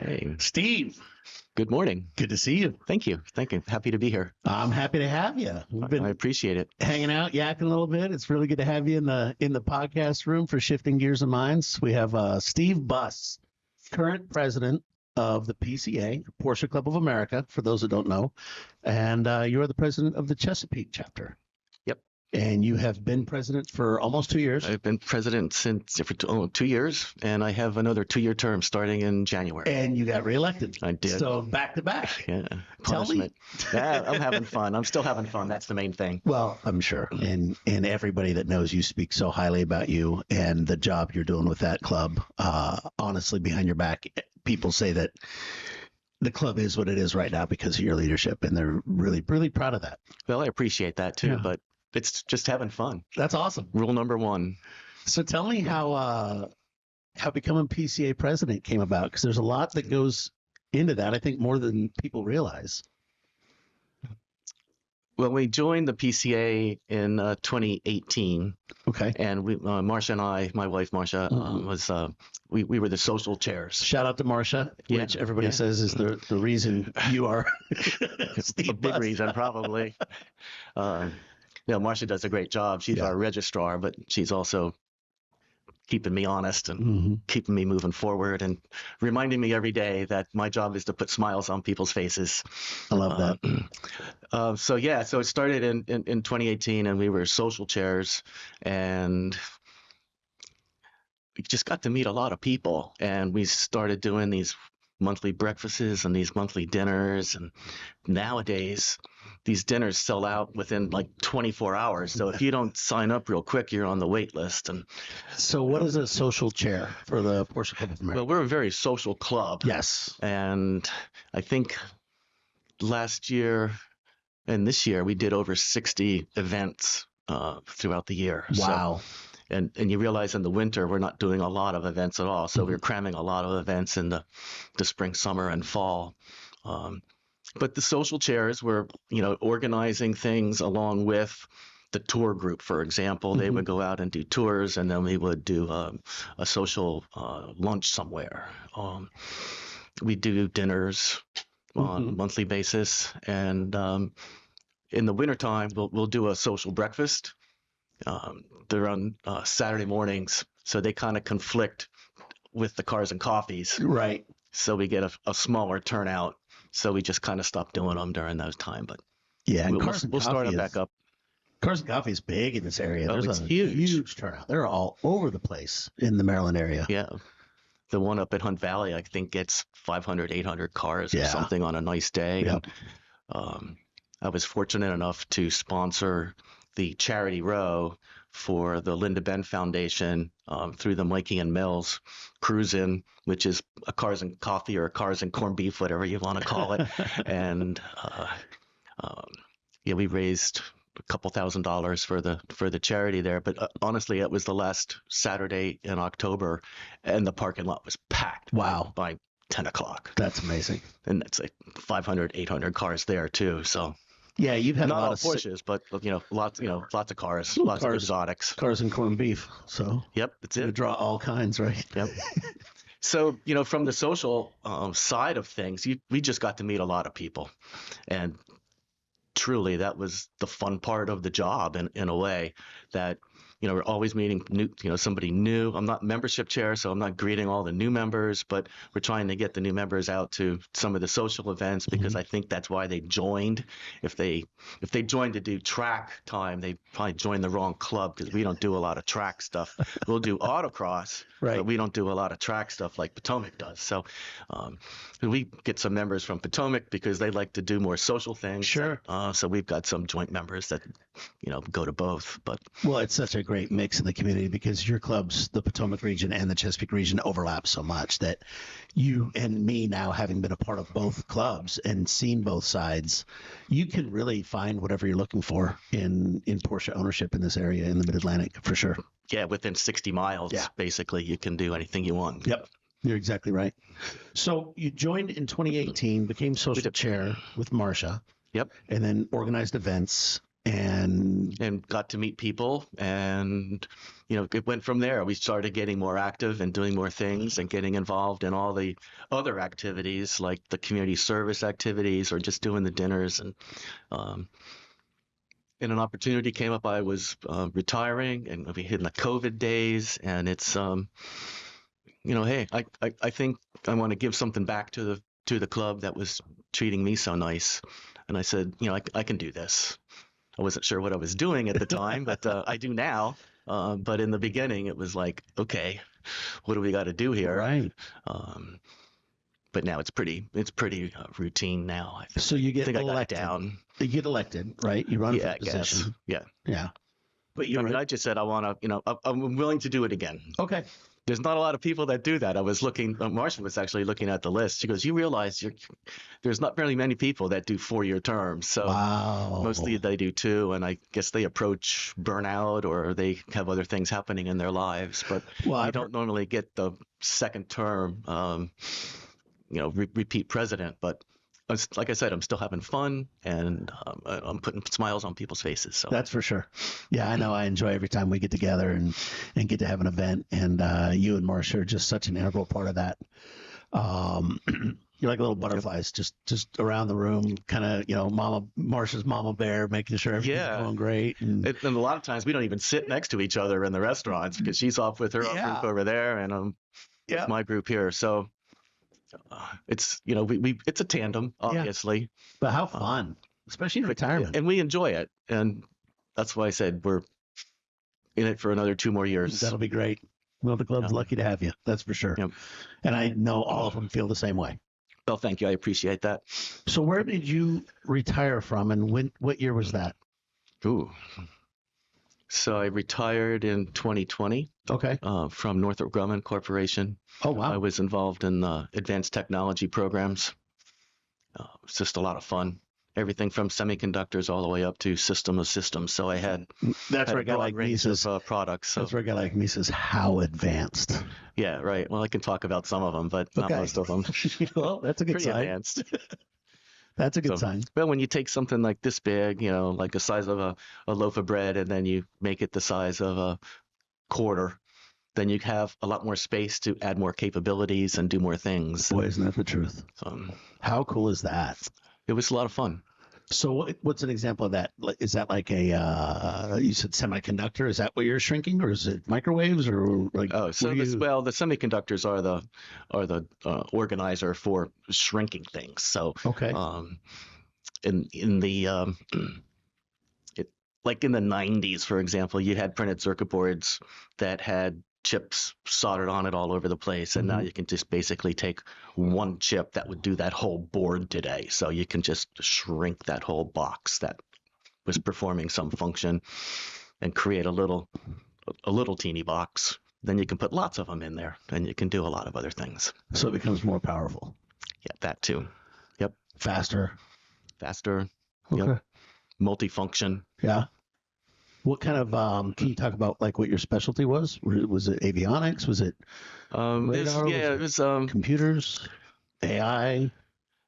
Hey, Steve, good morning. good to see you. Thank you. Thank you. Happy to be here. I'm happy to have you. We've I been appreciate it. hanging out, yakking a little bit. It's really good to have you in the podcast room for Shifting Gears and Minds. We have Steve Buss, current president of the PCA, Porsche Club of America, for those that don't know, and you're the president of the Chesapeake chapter. Yep. And you have been president for almost 2 years. I've been president since for 2 years, and I have another 2-year term starting in January. And you got reelected. I did. So back to back. Yeah. Tell me. Punishment. Yeah, I'm having fun. I'm still having fun. That's the main thing. Well, I'm sure. And everybody that knows you speaks so highly about you and the job you're doing with that club. Honestly, behind your back, people say that the club is what it is right now because of your leadership, and they're really, really proud of that. Well, I appreciate that too, Yeah. but it's just having fun. That's awesome. Rule number one. So tell me how becoming PCA president came about, because there's a lot that goes into that, I think, more than people realize. Well, we joined the PCA in 2018, Okay. and Marcia and I, my wife Marcia, we were the social chairs. Shout out to Marcia, Yeah, which everybody yeah. says is the reason you are A Steve big Buss. reason, probably. Marcia does a great job. She's Yeah. our registrar, but she's also keeping me honest and Mhm. keeping me moving forward and reminding me every day that my job is to put smiles on people's faces. I love that. So it started in 2018, and we were social chairs, and we just got to meet a lot of people, and we started doing these monthly breakfasts and these monthly dinners, and nowadays these dinners sell out within like 24 hours. So if you don't sign up real quick, you're on the wait list. And So what is a social chair for the Porsche Club of America? well, we're a very social club. Yes. And I think last year and this year we did over 60 events throughout the year. Wow. And you realize in the winter we're not doing a lot of events at all. So we're cramming a lot of events in the spring, summer, and fall. But the social chairs were, organizing things along with the tour group. For example, they would go out and do tours, and then we would do a social lunch somewhere. We do dinners on a monthly basis, and in the wintertime we'll do a social breakfast. They're on Saturday mornings, so they kind of conflict with the cars and coffees. Right. So we get a smaller turnout. So we just kind of stopped doing them during those time. But Yeah. And we'll start them back up. Cars and Coffee is big in this area. Oh, There's it's a huge. turnout. They're all over the place in the Maryland area. Yeah. The one up at Hunt Valley, I think, gets 500, 800 cars or Yeah. something on a nice day. Yep. And I was fortunate enough to sponsor the charity row for the Linda Benn Foundation through the Mikey and Mills Cruise-In, which is a cars and coffee or a cars and corned beef, whatever you want to call it. And we raised a couple $1,000s for the charity there. But honestly, it was the last Saturday in October, and the parking lot was packed. Wow. By 10 o'clock. That's amazing. And that's like 500, 800 cars there too. So Yeah, you've had not a lot all of Porsches, but lots of cars, Ooh, lots of cars. exotics. cars and corned beef. So Yep, that's you it. draw all kinds, right? Yep. So, from the social side of things, we just got to meet a lot of people. And truly, that was the fun part of the job in a way that, we're always meeting somebody new. I'm not membership chair, so I'm not greeting all the new members, but we're trying to get the new members out to some of the social events because I think that's why they joined. If they joined to do track time, they probably joined the wrong club because we don't do a lot of track stuff. We'll do autocross, Right. but we don't do a lot of track stuff like Potomac does. So we get some members from Potomac because they like to do more social things. Sure. So we've got some joint members that go to both. But Well, it's such a great mix in the community because your clubs, the Potomac region and the Chesapeake region, overlap so much that you and me now, having been a part of both clubs and seen both sides, you can really find whatever you're looking for in Porsche ownership in this area in the Mid-Atlantic for sure. yeah, within 60 miles, Yeah. basically, you can do anything you want. Yep. You're exactly right. So you joined in 2018, became social chair with Marcia. Yep. And then organized events. and got to meet people, and it went from there. We started getting more active and doing more things and getting involved in all the other activities like the community service activities or just doing the dinners. Um, and an opportunity came up. I was retiring, and we hit in the COVID days, and it's hey, I think I want to give something back to the club that was treating me so nice. And I said, I can do this. I wasn't sure what I was doing at the time, but I do now. But in the beginning, it was like, okay, what do we got to do here? right. Um, but now it's pretty routine now. I So you get think I got it elected. down. You get elected, right? You run for Yeah, the I guess. position. Yeah. Yeah. But I mean, I just said I want to, I'm willing to do it again. okay. There's not a lot of people that do that. I was looking, Marcia was actually looking at the list. She goes, you realize there's not very many people that do 4-year terms. So Wow. mostly they do 2. And I guess they approach burnout or they have other things happening in their lives. But Well, you don't normally get the second term, repeat president. But like I said, I'm still having fun and I'm putting smiles on people's faces. So that's for sure. Yeah, I know. I enjoy every time we get together and get to have an event. And you and Marcia are just such an integral part of that. You're like little butterflies, just around the room, kind of, Marcia's mama bear, making sure everything's going great. And a lot of times we don't even sit next to each other in the restaurants because she's off with her group over there and I'm with my group here. So it's it's a tandem, obviously. Yeah. But how fun, especially in retirement. And we enjoy it, and that's why I said we're in it for another 2 more years. That'll be great. Well, the club's lucky to have you, that's for sure. Yep. And I know all of them feel the same way. Well, thank you. I appreciate that. So where did you retire from, and what year was that? Ooh. So I retired in 2020. Okay. From Northrop Grumman Corporation. Oh, wow. I was involved in advanced technology programs. It's just a lot of fun. Everything from semiconductors all the way up to system of systems. So I had that's where a guy like me says products. So. That's where a guy like me says how advanced. Yeah, right. Well, I can talk about some of them, but not most of them. Well, that's a good Pretty sign. Advanced. That's a good sign. But when you take something like this big, like the size of a loaf of bread, and then you make it the size of a quarter, then you have a lot more space to add more capabilities and do more things. Boy, isn't that the truth? How cool is that? It was a lot of fun. So what's an example of that? Is that like a, you said semiconductor? Is that what you're shrinking, or is it microwaves, or like? Oh, so the semiconductors are the organizer for shrinking things. So okay. In the like in the 90s, for example, you had printed circuit boards that had chips soldered on it all over the place, and now you can just basically take one chip that would do that whole board today. So you can just shrink that whole box that was performing some function and create a little teeny box. Then you can put lots of them in there, and you can do a lot of other things. So it becomes more powerful. Yeah, that too. Yep. Faster. Okay. Yep. Multifunction. Yeah. What kind of, can you talk about like what your specialty was? Was it avionics? Was it radar? It was computers, AI?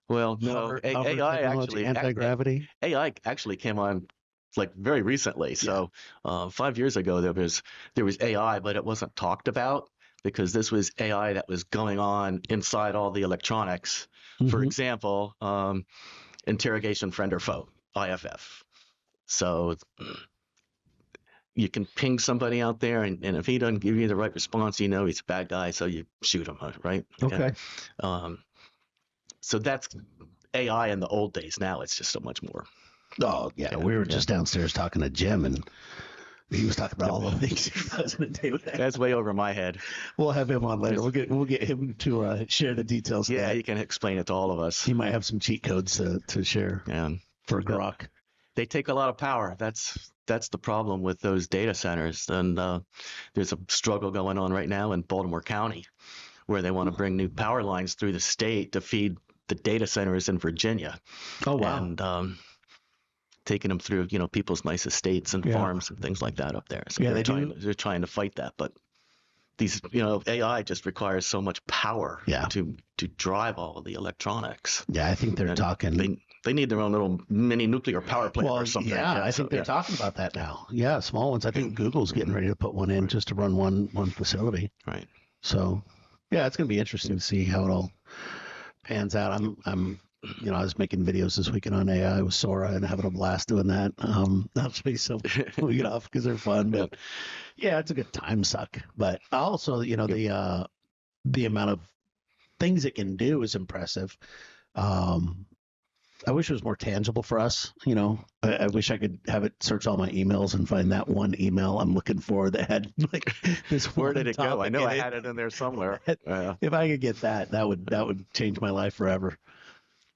Well, no, AI actually, anti-gravity. AI actually came on like very recently. So 5 years ago, there was AI, but it wasn't talked about because this was AI that was going on inside all the electronics. For example, interrogation friend or foe, IFF. So you can ping somebody out there, and if he doesn't give you the right response, he's a bad guy, so you shoot him, right? Okay. So that's AI in the old days. Now it's just so much more. Oh, yeah. We were just downstairs talking to Jim, and he was talking about all the things he does in a day with that. That's way over my head. We'll have him on later. We'll get him to share the details. Yeah, he can explain it to all of us. He might have some cheat codes to share for Grok. They take a lot of power. That's the problem with those data centers. And there's a struggle going on right now in Baltimore County where they want to bring new power lines through the state to feed the data centers in Virginia. Oh, wow. And taking them through, people's nice estates and farms and things like that up there. So they're trying to fight that. But these, AI just requires so much power to drive all of the electronics. Yeah, I think they're talking they need their own little mini nuclear power plant or something. Yeah, I think they're talking about that now. Yeah, small ones. I think Google's getting ready to put one in just to run one facility. Right. So, yeah, it's going to be interesting to see how it all pans out. I was making videos this weekend on AI with Sora and having a blast doing that. That'll be so we get off because they're fun, but yeah, it's a good time suck. But also, the amount of things it can do is impressive. I wish it was more tangible for us. I wish I could have it search all my emails and find that one email I'm looking for that had like this. Where did it go? I know I had it in there somewhere. If I could get that would change my life forever.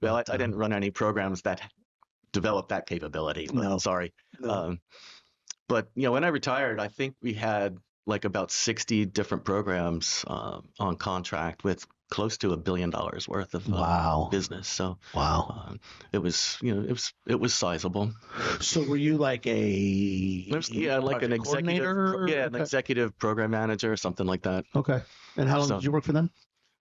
Well, I didn't run any programs that developed that capability. No, sorry. No. But when I retired, I think we had like about 60 different programs on contract with close to $1 billion worth of business. So it was it was sizable. So were you like like an executive, an executive program manager or something like that. Okay. And how long did you work for them?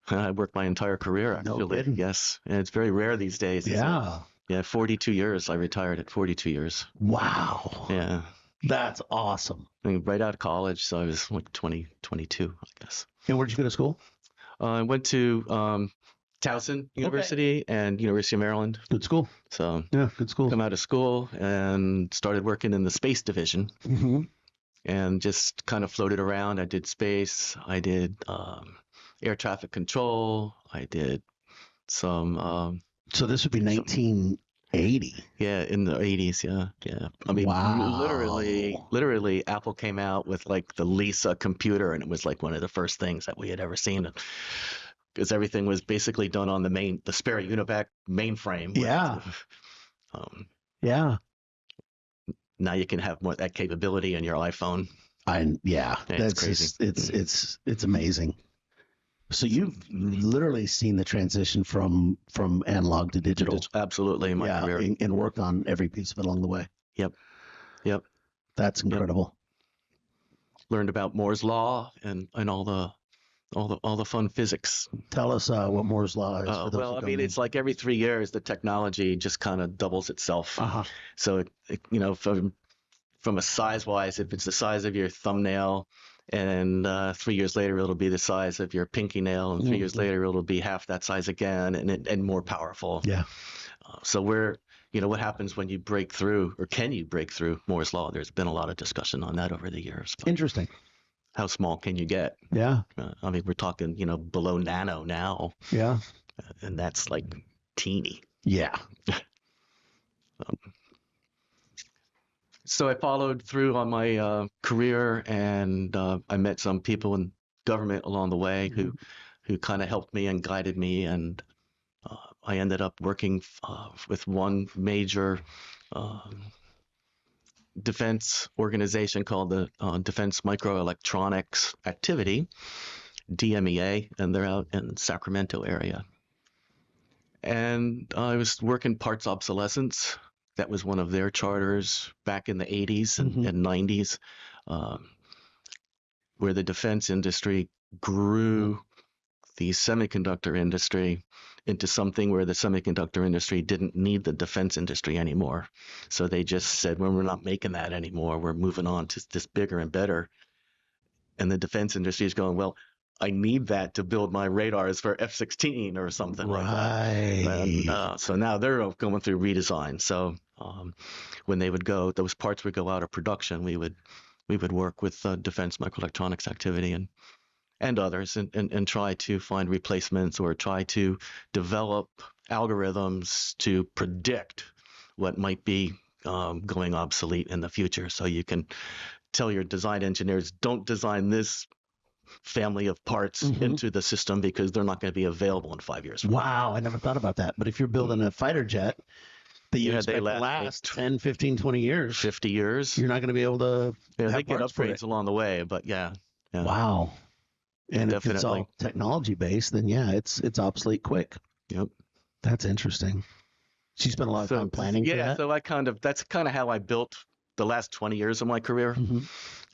I worked my entire career, actually. No kidding. Yes. And it's very rare these days. Yeah. Yeah, 42 years. I retired at 42 years. Wow. Yeah. That's awesome. I mean, right out of college, so I was like 22, I guess. And where'd you go to school? I went to Towson University and University of Maryland. Good school. So yeah, good school. Come out of school and started working in the space division. Mm-hmm. And just kind of floated around. I did space. I did air traffic control. I did some. So this would be 1980. Yeah, in the 80s. Yeah. I mean, literally, Apple came out with like the Lisa computer, and it was like one of the first things that we had ever seen. Because everything was basically done on the Sperry Univac mainframe. Yeah. Now you can have more that capability in your iPhone. That's crazy. It's amazing. So you've literally seen the transition from analog to digital. Absolutely, in my career, and worked on every piece of it along the way. Yep. That's incredible. Learned about Moore's law and all the fun physics. Tell us what Moore's law is. Well, I mean, it's like every 3 years the technology just kind of doubles itself. So from a size-wise, if it's the size of your thumbnail, and 3 years later it'll be the size of your pinky nail, and 3 years later it'll be half that size again, and more powerful. Yeah. So what happens when you break through, or can you break through Moore's law? There's been a lot of discussion on that over the years. Interesting. How small can you get? Yeah. I mean, we're talking, below nano now. Yeah. And that's like teeny. Yeah. So I followed through on my career, and I met some people in government along the way who kind of helped me and guided me, and I ended up working with one major defense organization called the Defense Microelectronics Activity, DMEA, and they're out in Sacramento area. And I was working parts obsolescence. That was one of their charters back in the 80s and 90s, where the defense industry grew the semiconductor industry into something where the semiconductor industry didn't need the defense industry anymore. So they just said, well, we're not making that anymore. We're moving on to this bigger and better. And the defense industry is going, well, I need that to build my radars for F-16 or something like that. And, so now they're going through redesign. So when they would go, those parts would go out of production, we would work with Defense Microelectronics Activity and others and try to find replacements or try to develop algorithms to predict what might be going obsolete in the future. So you can tell your design engineers, don't design this family of parts into the system because they're not going to be available in 5 years. Wow, I never thought about that. But if you're building a fighter jet that you expect to last 10, 15, 20 years. 50 years. You're not going to be able to they get upgrades along the way, but yeah. Wow. And definitely. If it's all technology based, then it's obsolete quick. Yep. That's interesting. So you spent a lot of time planning for that? So that's kind of how I built the last 20 years of my career.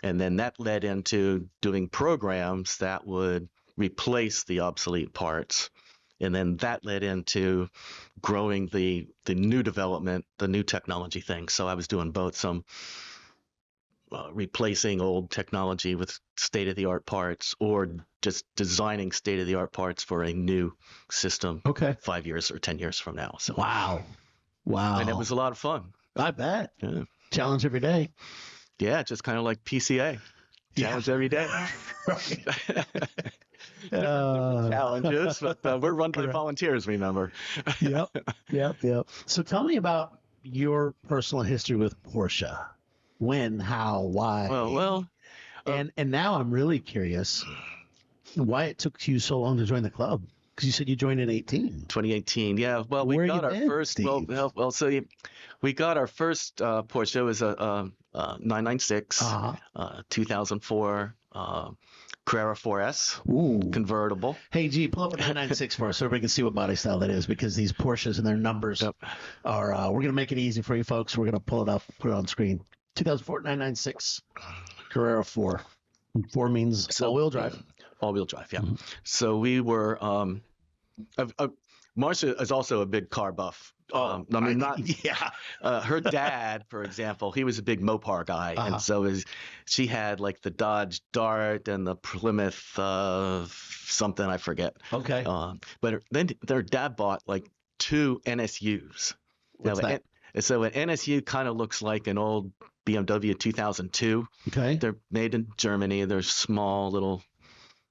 And then that led into doing programs that would replace the obsolete parts And then that led into growing the new development, the new technology thing. So I was doing both, some replacing old technology with state-of-the-art parts, or just designing state-of-the-art parts for a new system Okay. 5 years or 10 years from now. So, Wow. Wow. and it was a lot of fun. I bet. Yeah, Challenge every day. yeah, just kind of like PCA. Challenge every day. Different challenges, but we're run by correct. volunteers, remember? Yep. Yep. So tell me about your personal history with Porsche. When, how, why? Well, and now I'm really curious why it took you so long to join the club. Because you said you joined in 18. 2018. Yeah. Well, we Where got you our been, first. Steve? We got our first Porsche. It was a 996, Uh-huh. 2004 Carrera 4S Ooh. convertible. Hey, G, pull up a 996 for us so everybody can see what body style that is, because these Porsches and their numbers Yep. are, we're going to make it easy for you folks. We're going to pull it up, put it on screen. 2004 996 Carrera 4. 4 means all-wheel drive. All-wheel drive, yeah. Mm-hmm. So we were. Marcia is also a big car buff. I mean, not. Yeah. Her dad, for example, he was a big Mopar guy, and so she had like the Dodge Dart and the Plymouth something, I forget. Okay. But then their dad bought like 2 NSUs. What's that? So an NSU kind of looks like an old BMW 2002. Okay. They're made in Germany. They're small, little,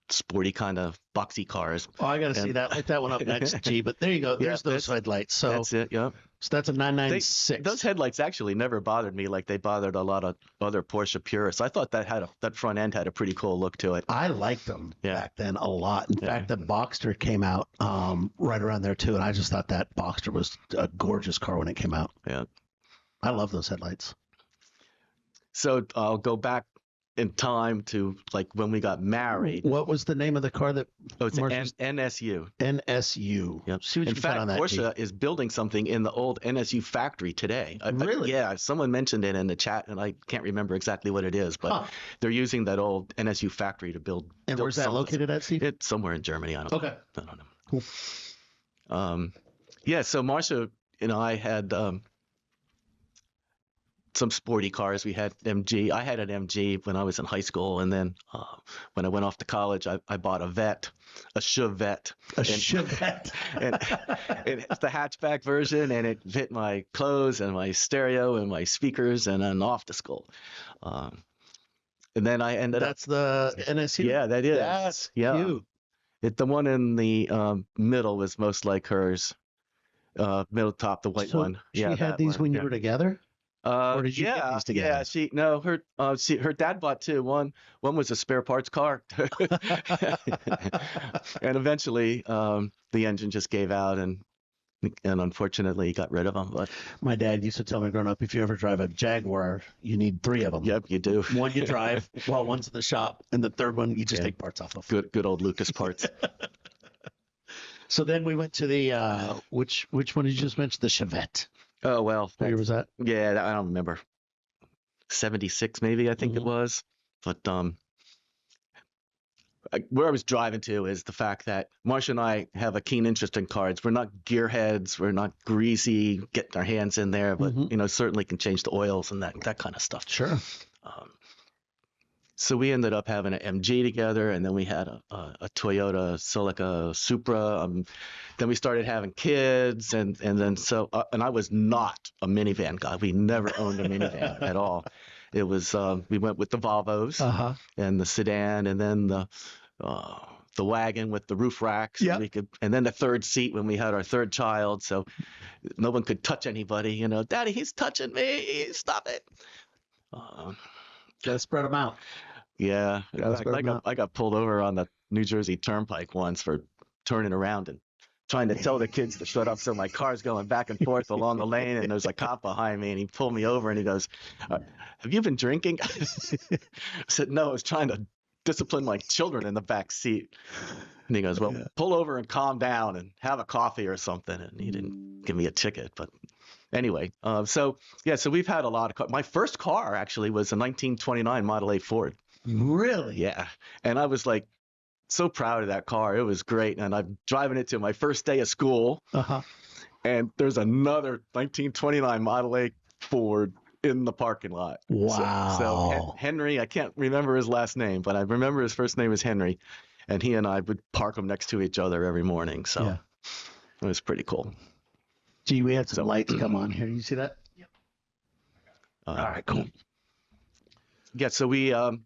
sporty kind of boxy cars. Oh, I got to see that. Light that one up next, G. But there you go. There's those headlights. So that's it. Yep. So that's a 996. Those headlights actually never bothered me like they bothered a lot of other Porsche purists. I thought that front end had a pretty cool look to it. I liked them back then a lot. In fact, the Boxster came out right around there too, and I just thought that Boxster was a gorgeous car when it came out. Yeah. I love those headlights. So I'll go back in time to like when we got married. What was the name of the car that? Oh, it's an NSU. NSU. Yep. See what in you fact, found on that. Porsche is building something in the old NSU factory today. Really? Yeah. Someone mentioned it in the chat, and I can't remember exactly what it is, but they're using that old NSU factory to build. And where's that located at, Steve? It's somewhere in Germany. I don't know. Cool. Yeah. So Marcia and I had some sporty cars. We had MG. I had an MG when I was in high school, and then when I went off to college, I bought a Chevette. Chevette. And it's the hatchback version, and it fit my clothes and my stereo and my speakers, and then off to school. And then I ended up. That's the NSU. Yeah, that is. That's cute. The one in the middle was most like hers. Middle top, the white one. She had these when you were together. Or did you get these together? Yeah, her dad bought 2. One was a spare parts car, and eventually the engine just gave out, and unfortunately got rid of them. But my dad used to tell me growing up, if you ever drive a Jaguar, you need 3 of them. Yep, you do. One you drive, while one's in the shop, and the third one you just take parts off of. Good old Lucas parts. So then we went to the which one did you just mention? The Chevette. Oh, well. What year was that? Yeah, I don't remember. 76 maybe, I think it was. But where I was driving to is the fact that Marcia and I have a keen interest in cars. We're not gearheads. We're not greasy, getting our hands in there, but certainly can change the oils and that kind of stuff. Sure. So we ended up having an MG together, and then we had a Toyota Celica Supra. Then we started having kids, and then and I was not a minivan guy. We never owned a minivan at all. It was we went with the Volvos and the sedan, and then the wagon with the roof racks. Yeah. And then the third seat when we had our third child, so no one could touch anybody. Daddy, he's touching me. Stop it. Gotta spread them out. Yeah, I got pulled over on the New Jersey Turnpike once for turning around and trying to tell the kids to shut up. So my car's going back and forth along the lane, and there's a cop behind me, and he pulled me over, and he goes, "Have you been drinking?" I said, "No, I was trying to discipline my children in the back seat." And he goes, "Well, pull over and calm down and have a coffee or something." And he didn't give me a ticket, but anyway, so we've had a lot of cars. My first car actually was a 1929 Model A Ford. Really? Yeah. And I was like so proud of that car. It was great. And I'm driving it to my first day of school. Uh-huh. And there's another 1929 Model A Ford in the parking lot. So Wow. Henry, I can't remember his last name, but I remember his first name is Henry. And he and I would park them next to each other every morning. So Yeah. it was pretty cool. Gee, we had some So, lights come on here. You see that? Yep. All right, cool. Yeah, so we So anyway,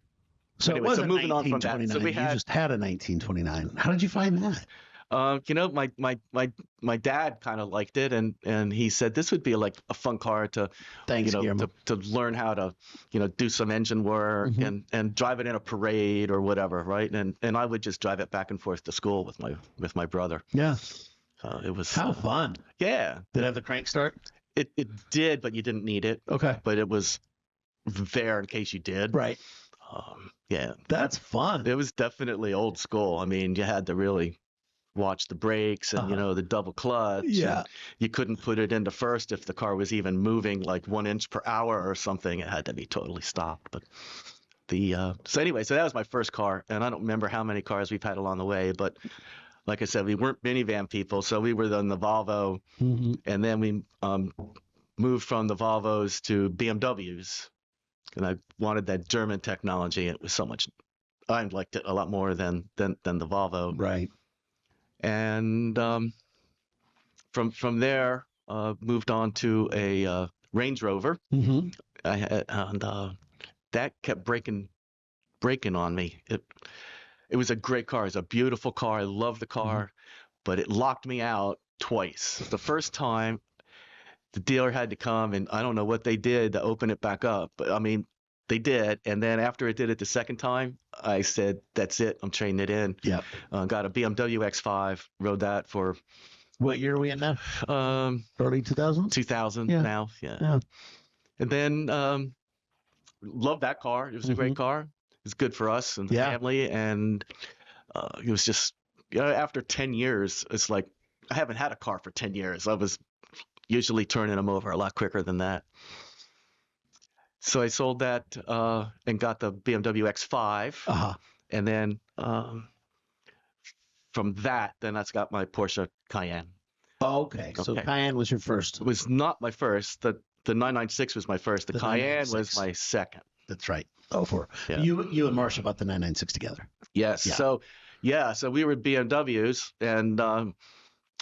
it so wasn't moving on from that. 1929. So we You had just had a 1929. How did you find that? my dad kind of liked it, and he said this would be like a fun car to, Thanks, Guillermo. to learn how to, do some engine work and drive it in a parade or whatever, right? And I would just drive it back and forth to school with my brother. Yeah. It was How fun. Yeah. Did it have the crank start? It did, but you didn't need it. Okay. But it was there in case you did. Right. Yeah. That's fun. It was definitely old school. I mean, you had to really watch the brakes and the double clutch. Yeah. You couldn't put it into first if the car was even moving like 1 inch per hour or something. It had to be totally stopped. But so that was my first car, and I don't remember how many cars we've had along the way, but like I said, we weren't minivan people, so we were on the Volvo, and then we moved from the Volvos to BMWs, and I wanted that German technology. It was so much. I liked it a lot more than the Volvo. Right. And from there, moved on to a Range Rover. I had, and that kept breaking on me. It was a great car. It's a beautiful car. I love the car, but it locked me out twice. The first time, the dealer had to come, and I don't know what they did to open it back up, but I mean, they did. And then after it did it the second time, I said, that's it. I'm trading it in. Yeah. Got a BMW X5, rode that for. What year are we in now? Early 2000s? 2000 now. Yeah. And then loved that car. It was a great car. It was good for us and the family. And it was just, after 10 years, it's like, I haven't had a car for 10 years. I was usually turning them over a lot quicker than that. So I sold that and got the BMW X5. And then from that, then I got my Porsche Cayenne. Oh, okay. So Cayenne was your first. It was not my first. The 996 was my first. The Cayenne 996 was my second. That's right. Oh, four. Yeah. You and Marcia bought the 996 together. Yes. Yeah. So we were BMWs, and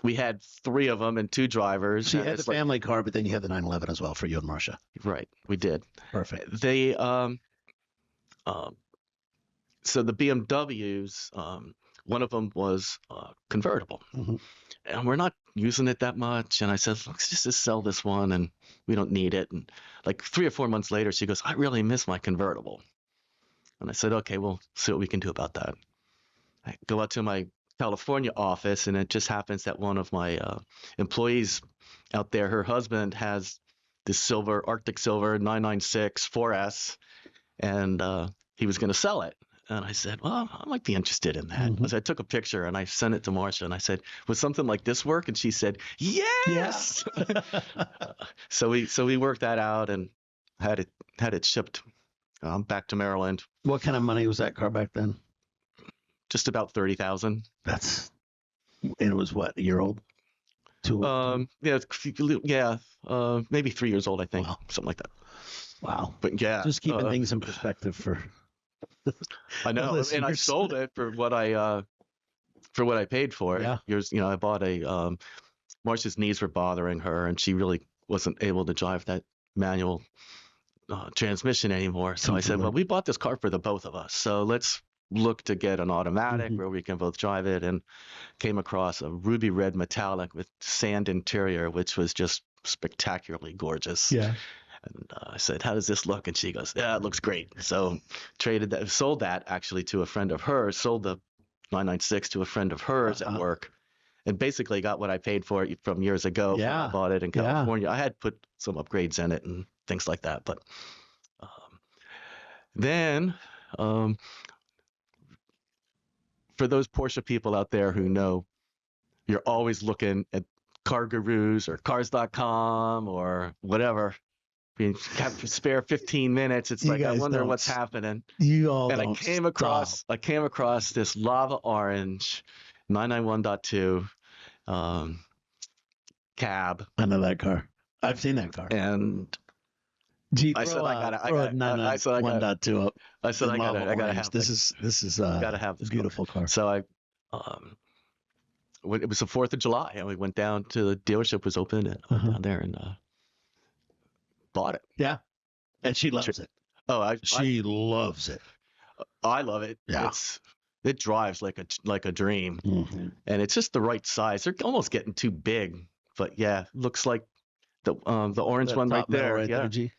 we had 3 of them and 2 drivers. So you had the family car, but then you had the 911 as well for you and Marcia. Right. We did. Perfect. They so the BMWs, one of them was convertible, and we're not using it that much. And I said, let's just sell this one, and we don't need it. And like 3 or 4 months later, she goes, I really miss my convertible. And I said, okay, we'll see what we can do about that. I go out to my California office, and it just happens that one of my employees out there, her husband has this Arctic Silver 996 4S, and he was going to sell it. And I said, well, I might be interested in that. So I took a picture and I sent it to Marcia, and I said, would something like this work? And she said, yes. So we worked that out and had it shipped back to Maryland. What kind of money was that car back then? Just about 30,000. And it was what, a year old? 2 old? Maybe 3 years old, I think. Wow. Something like that. Wow. But yeah. Just keeping things in perspective for I know, and I sold it for what I paid for it. I bought a Marcia's knees were bothering her, and she really wasn't able to drive that manual transmission anymore. So I said, well, we bought this car for the both of us, so let's look to get an automatic where we can both drive it, and came across a ruby red metallic with sand interior, which was just spectacularly gorgeous. Yeah. And I said, how does this look? And she goes, yeah, it looks great. So sold that actually to a friend of hers, sold the 996 to a friend of hers at work, and basically got what I paid for it from years ago. When I bought it in California. I had put some upgrades in it and things like that. But then for those Porsche people out there who know, you're always looking at Car Gurus or Cars.com or whatever being spare 15 minutes. It's You like I guys wonder don't what's s- happening. You all And don't stop. I came across this lava orange 991.2 cab, I know that car. I've seen that car. and Gee, I said throw a 991.2 up I said in lava I gotta orange. have This is gotta have a this beautiful car. So um, when it was the 4th of July, and we went down to the dealership was open, and I went down there and bought it. Yeah, and she loves it. Oh, She loves it. I love it. Yeah. It drives like a dream, Mm-hmm. and it's just the right size. They're almost getting too big, but yeah, looks like the orange one right there. Right there, G.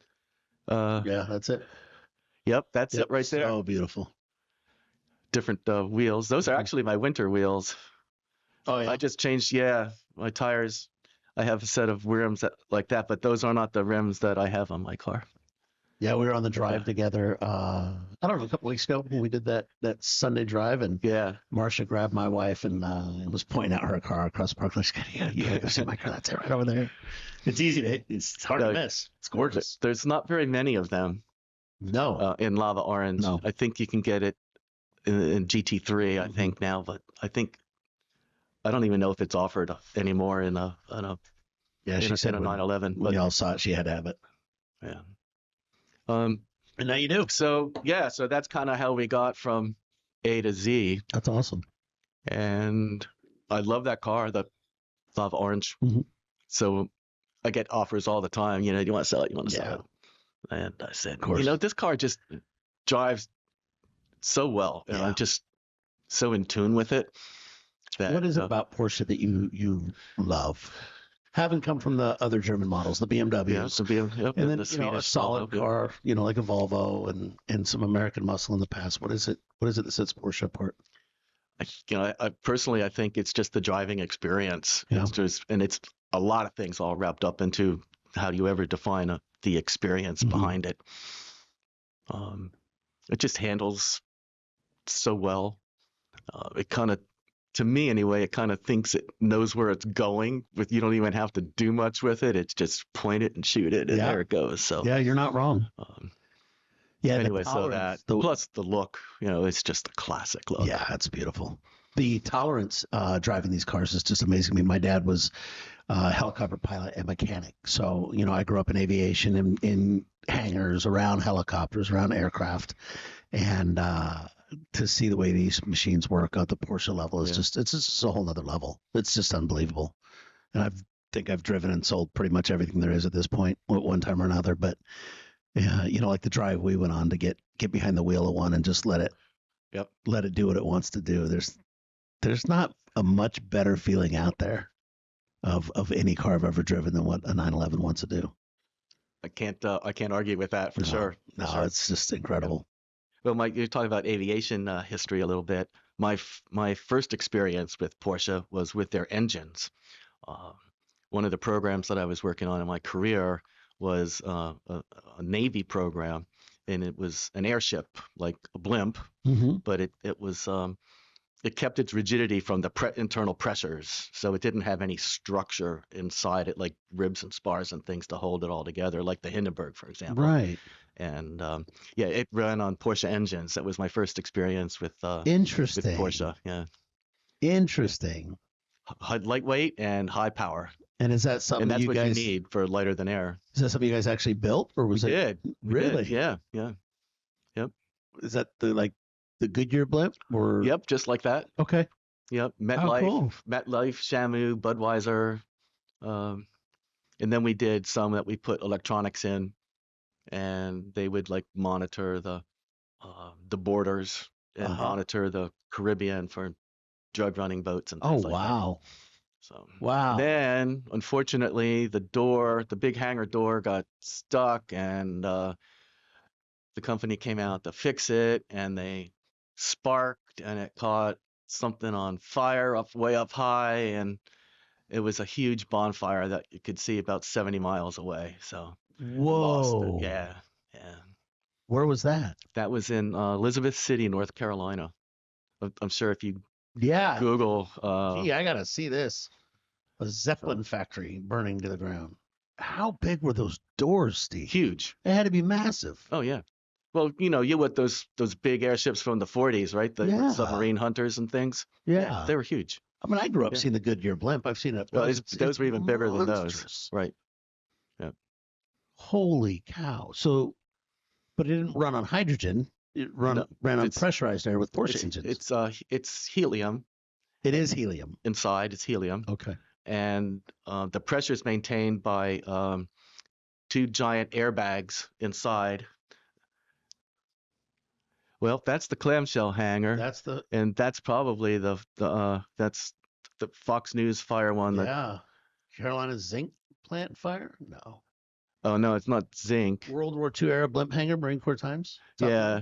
Uh, Yeah, that's it. yep, that's it right there. So beautiful. Different wheels. Those are actually my winter wheels. Oh yeah. I just changed, my tires. I have a set of rims like that, but those are not the rims that I have on my car. Yeah, we were on the drive together. I don't know, a couple weeks ago when we did that Sunday drive, and Yeah. Marcia grabbed my wife and was pointing out her car across the park. Like, you gotta go see my car. That's it, right over there. It's easy to. It's hard to miss. It's gorgeous. There's not very many of them. No. In lava orange. No. I think you can get it in GT3. I think now, but I don't even know if it's offered anymore in a She said in a 911. When y'all saw it, she had to have it. Yeah. And now you do. So that's kind of how we got from A to Z. That's awesome. And I love that car, the lava orange. Mm-hmm. So I get offers all the time. You want to sell it? You want to sell it? And I said, this car just drives so well, and I'm just so in tune with it. What is it about Porsche that you love? Having come from the other German models, the BMWs, and then a solid car, like a Volvo and some American muscle in the past. What is it that sets Porsche apart? I personally, I think it's just the driving experience. Yeah. It's a lot of things all wrapped up into how do you ever define the experience behind it. It just handles so well. It kind of, to me anyway, it kind of thinks it knows where it's going. You don't even have to do much with it. It's just point it and shoot it, and there it goes. So you're not wrong. Anyway, plus the look, it's just a classic look. Yeah, it's beautiful. The tolerance driving these cars is just amazing. I mean, my dad was a helicopter pilot and mechanic, so I grew up in aviation, in hangars, around helicopters, around aircraft, and to see the way these machines work at the Porsche level is it's just a whole nother level. It's just unbelievable. And I think I've driven and sold pretty much everything there is at this point at one time or another. But yeah, like the drive we went on to get behind the wheel of one and just let it do what it wants to do. There's not a much better feeling out there of any car I've ever driven than what a 911 wants to do. I can't argue with that for sure. No, it's just incredible. Well, Mike, you're talking about aviation history a little bit. My first experience with Porsche was with their engines. One of the programs that I was working on in my career was a Navy program, and it was an airship, like a blimp, but it was it kept its rigidity from the internal pressures, so it didn't have any structure inside it, like ribs and spars and things to hold it all together, like the Hindenburg, for example. Right. And it ran on Porsche engines. That was my first experience with Interesting. with Porsche. Yeah. Interesting. Lightweight and high power. And is that something you guys need for lighter than air? Is that something you guys actually built, or was We really? Did. Yeah. Yep. Is that the Goodyear blimp, or? Yep, just like that. Okay. Yep. MetLife, cool. Shamu, Budweiser, and then we did some that we put electronics in, and they would monitor the borders and monitor the Caribbean for drug running boats and things like wow. that. So wow. Then, unfortunately, the big hangar door got stuck, and the company came out to fix it, and they sparked, and it caught something on fire way up high, and it was a huge bonfire that you could see about 70 miles away. So whoa. Yeah. Where was that? That was in Elizabeth City, North Carolina. I'm sure if you Google. Gee, I gotta see this. A Zeppelin factory burning to the ground. How big were those doors, Steve? Huge. They had to be massive. Oh yeah. Well, you with those big airships from the 40s, right? The Yeah. submarine hunters and things. Yeah. They were huge. I mean, I grew up Yeah. seeing the Goodyear blimp. I've seen it up Well, close. those were even bigger than those. monstrous. Right. Yeah. Holy cow. So, but it didn't run on hydrogen. It No, ran on it's pressurized air with Porsche engines. It's helium It is helium. inside. It's helium, Okay. and the pressure is maintained by two giant airbags inside. Well, that's the clamshell hangar, and that's probably that's the Fox News fire one. Yeah. Carolina zinc plant fire? No. Oh no, it's not zinc. World War II era blimp hangar, Marine Corps times? Yeah,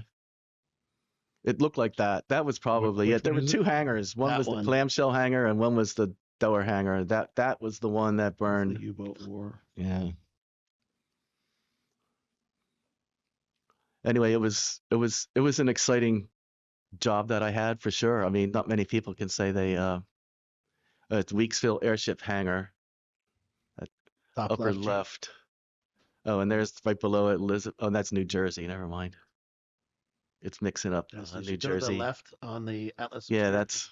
it looked like that. That was probably Which it. There one were is two it? hangars. One That was the one. clamshell hangar, and one was the door hangar. That was the one that The burned. U-boat war. Yeah. Anyway, it was an exciting job that I had for sure. I mean, not many people can say they it's Weeksville Airship Hangar, Top upper left. left. Oh, and there's right below it, Elizabeth. Oh, that's New Jersey. Never mind. It's mixing up Yes, New you go to Jersey. the left on the Atlas. Yeah, that's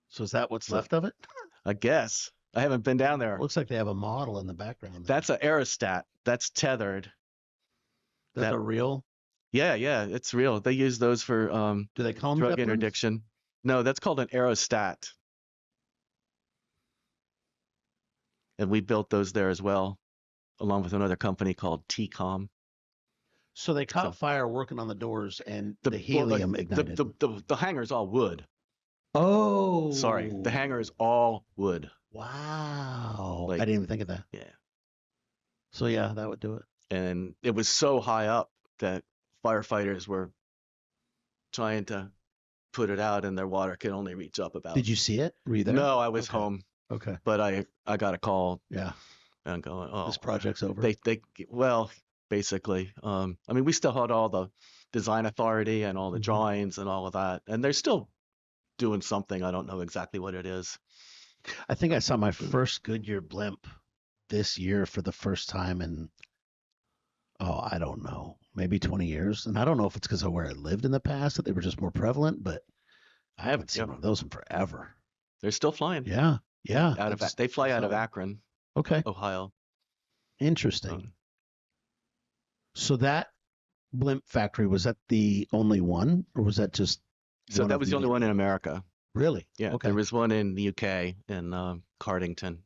So is that what's so, left of it? I guess. I haven't been down there. Looks like they have a model in the background. That's an aerostat. That's tethered. That's a real? Yeah, it's real. They use those for Do they call them drug Zeppelins? interdiction. No, that's called an aerostat. And we built those there as well, along with another company called TCOM. So they caught fire working on the doors, and the Well, helium ignited. the hangar is all wood. Oh, Sorry, the hangar is all wood. Wow. Like, I didn't even think of that. Yeah. So yeah, that would do it. And it was so high up that firefighters were trying to put it out, and their water could only reach up about. Did you see it? Were you there? No, I was Okay. home, Okay. but I got a call. Yeah. And going, oh, This project's over. Well, basically, I mean, we still had all the design authority and all the drawings and all of that, and they're still doing something. I don't know exactly what it is. I think I saw my first Goodyear blimp this year for the first time in, I don't know, maybe 20 years. And I don't know if it's because of where I lived in the past that they were just more prevalent, but I haven't seen one of those in forever. They're still flying. Yeah. Yeah. They fly out of Akron, Okay. Ohio. Interesting. So that blimp factory, was that the only one, or was that just? So that was the only one in America. Really? Yeah. Okay. There was one in the UK in Cardington.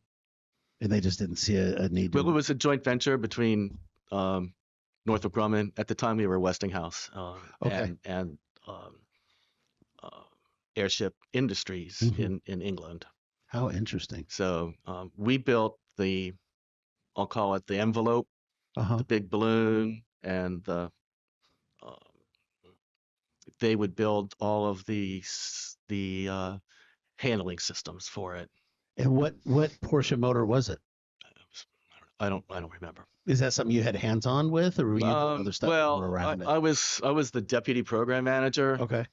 And they just didn't see a need. Well, it was a joint venture between Northrop Grumman. At the time, we were Westinghouse. And Airship Industries in England. How interesting. So we built I'll call it the envelope, the big balloon, and they would build all of the handling systems for it. And what Porsche motor was it? I don't remember. Is that something you had hands on with, or were you doing other stuff around it? I was the deputy program manager. Okay.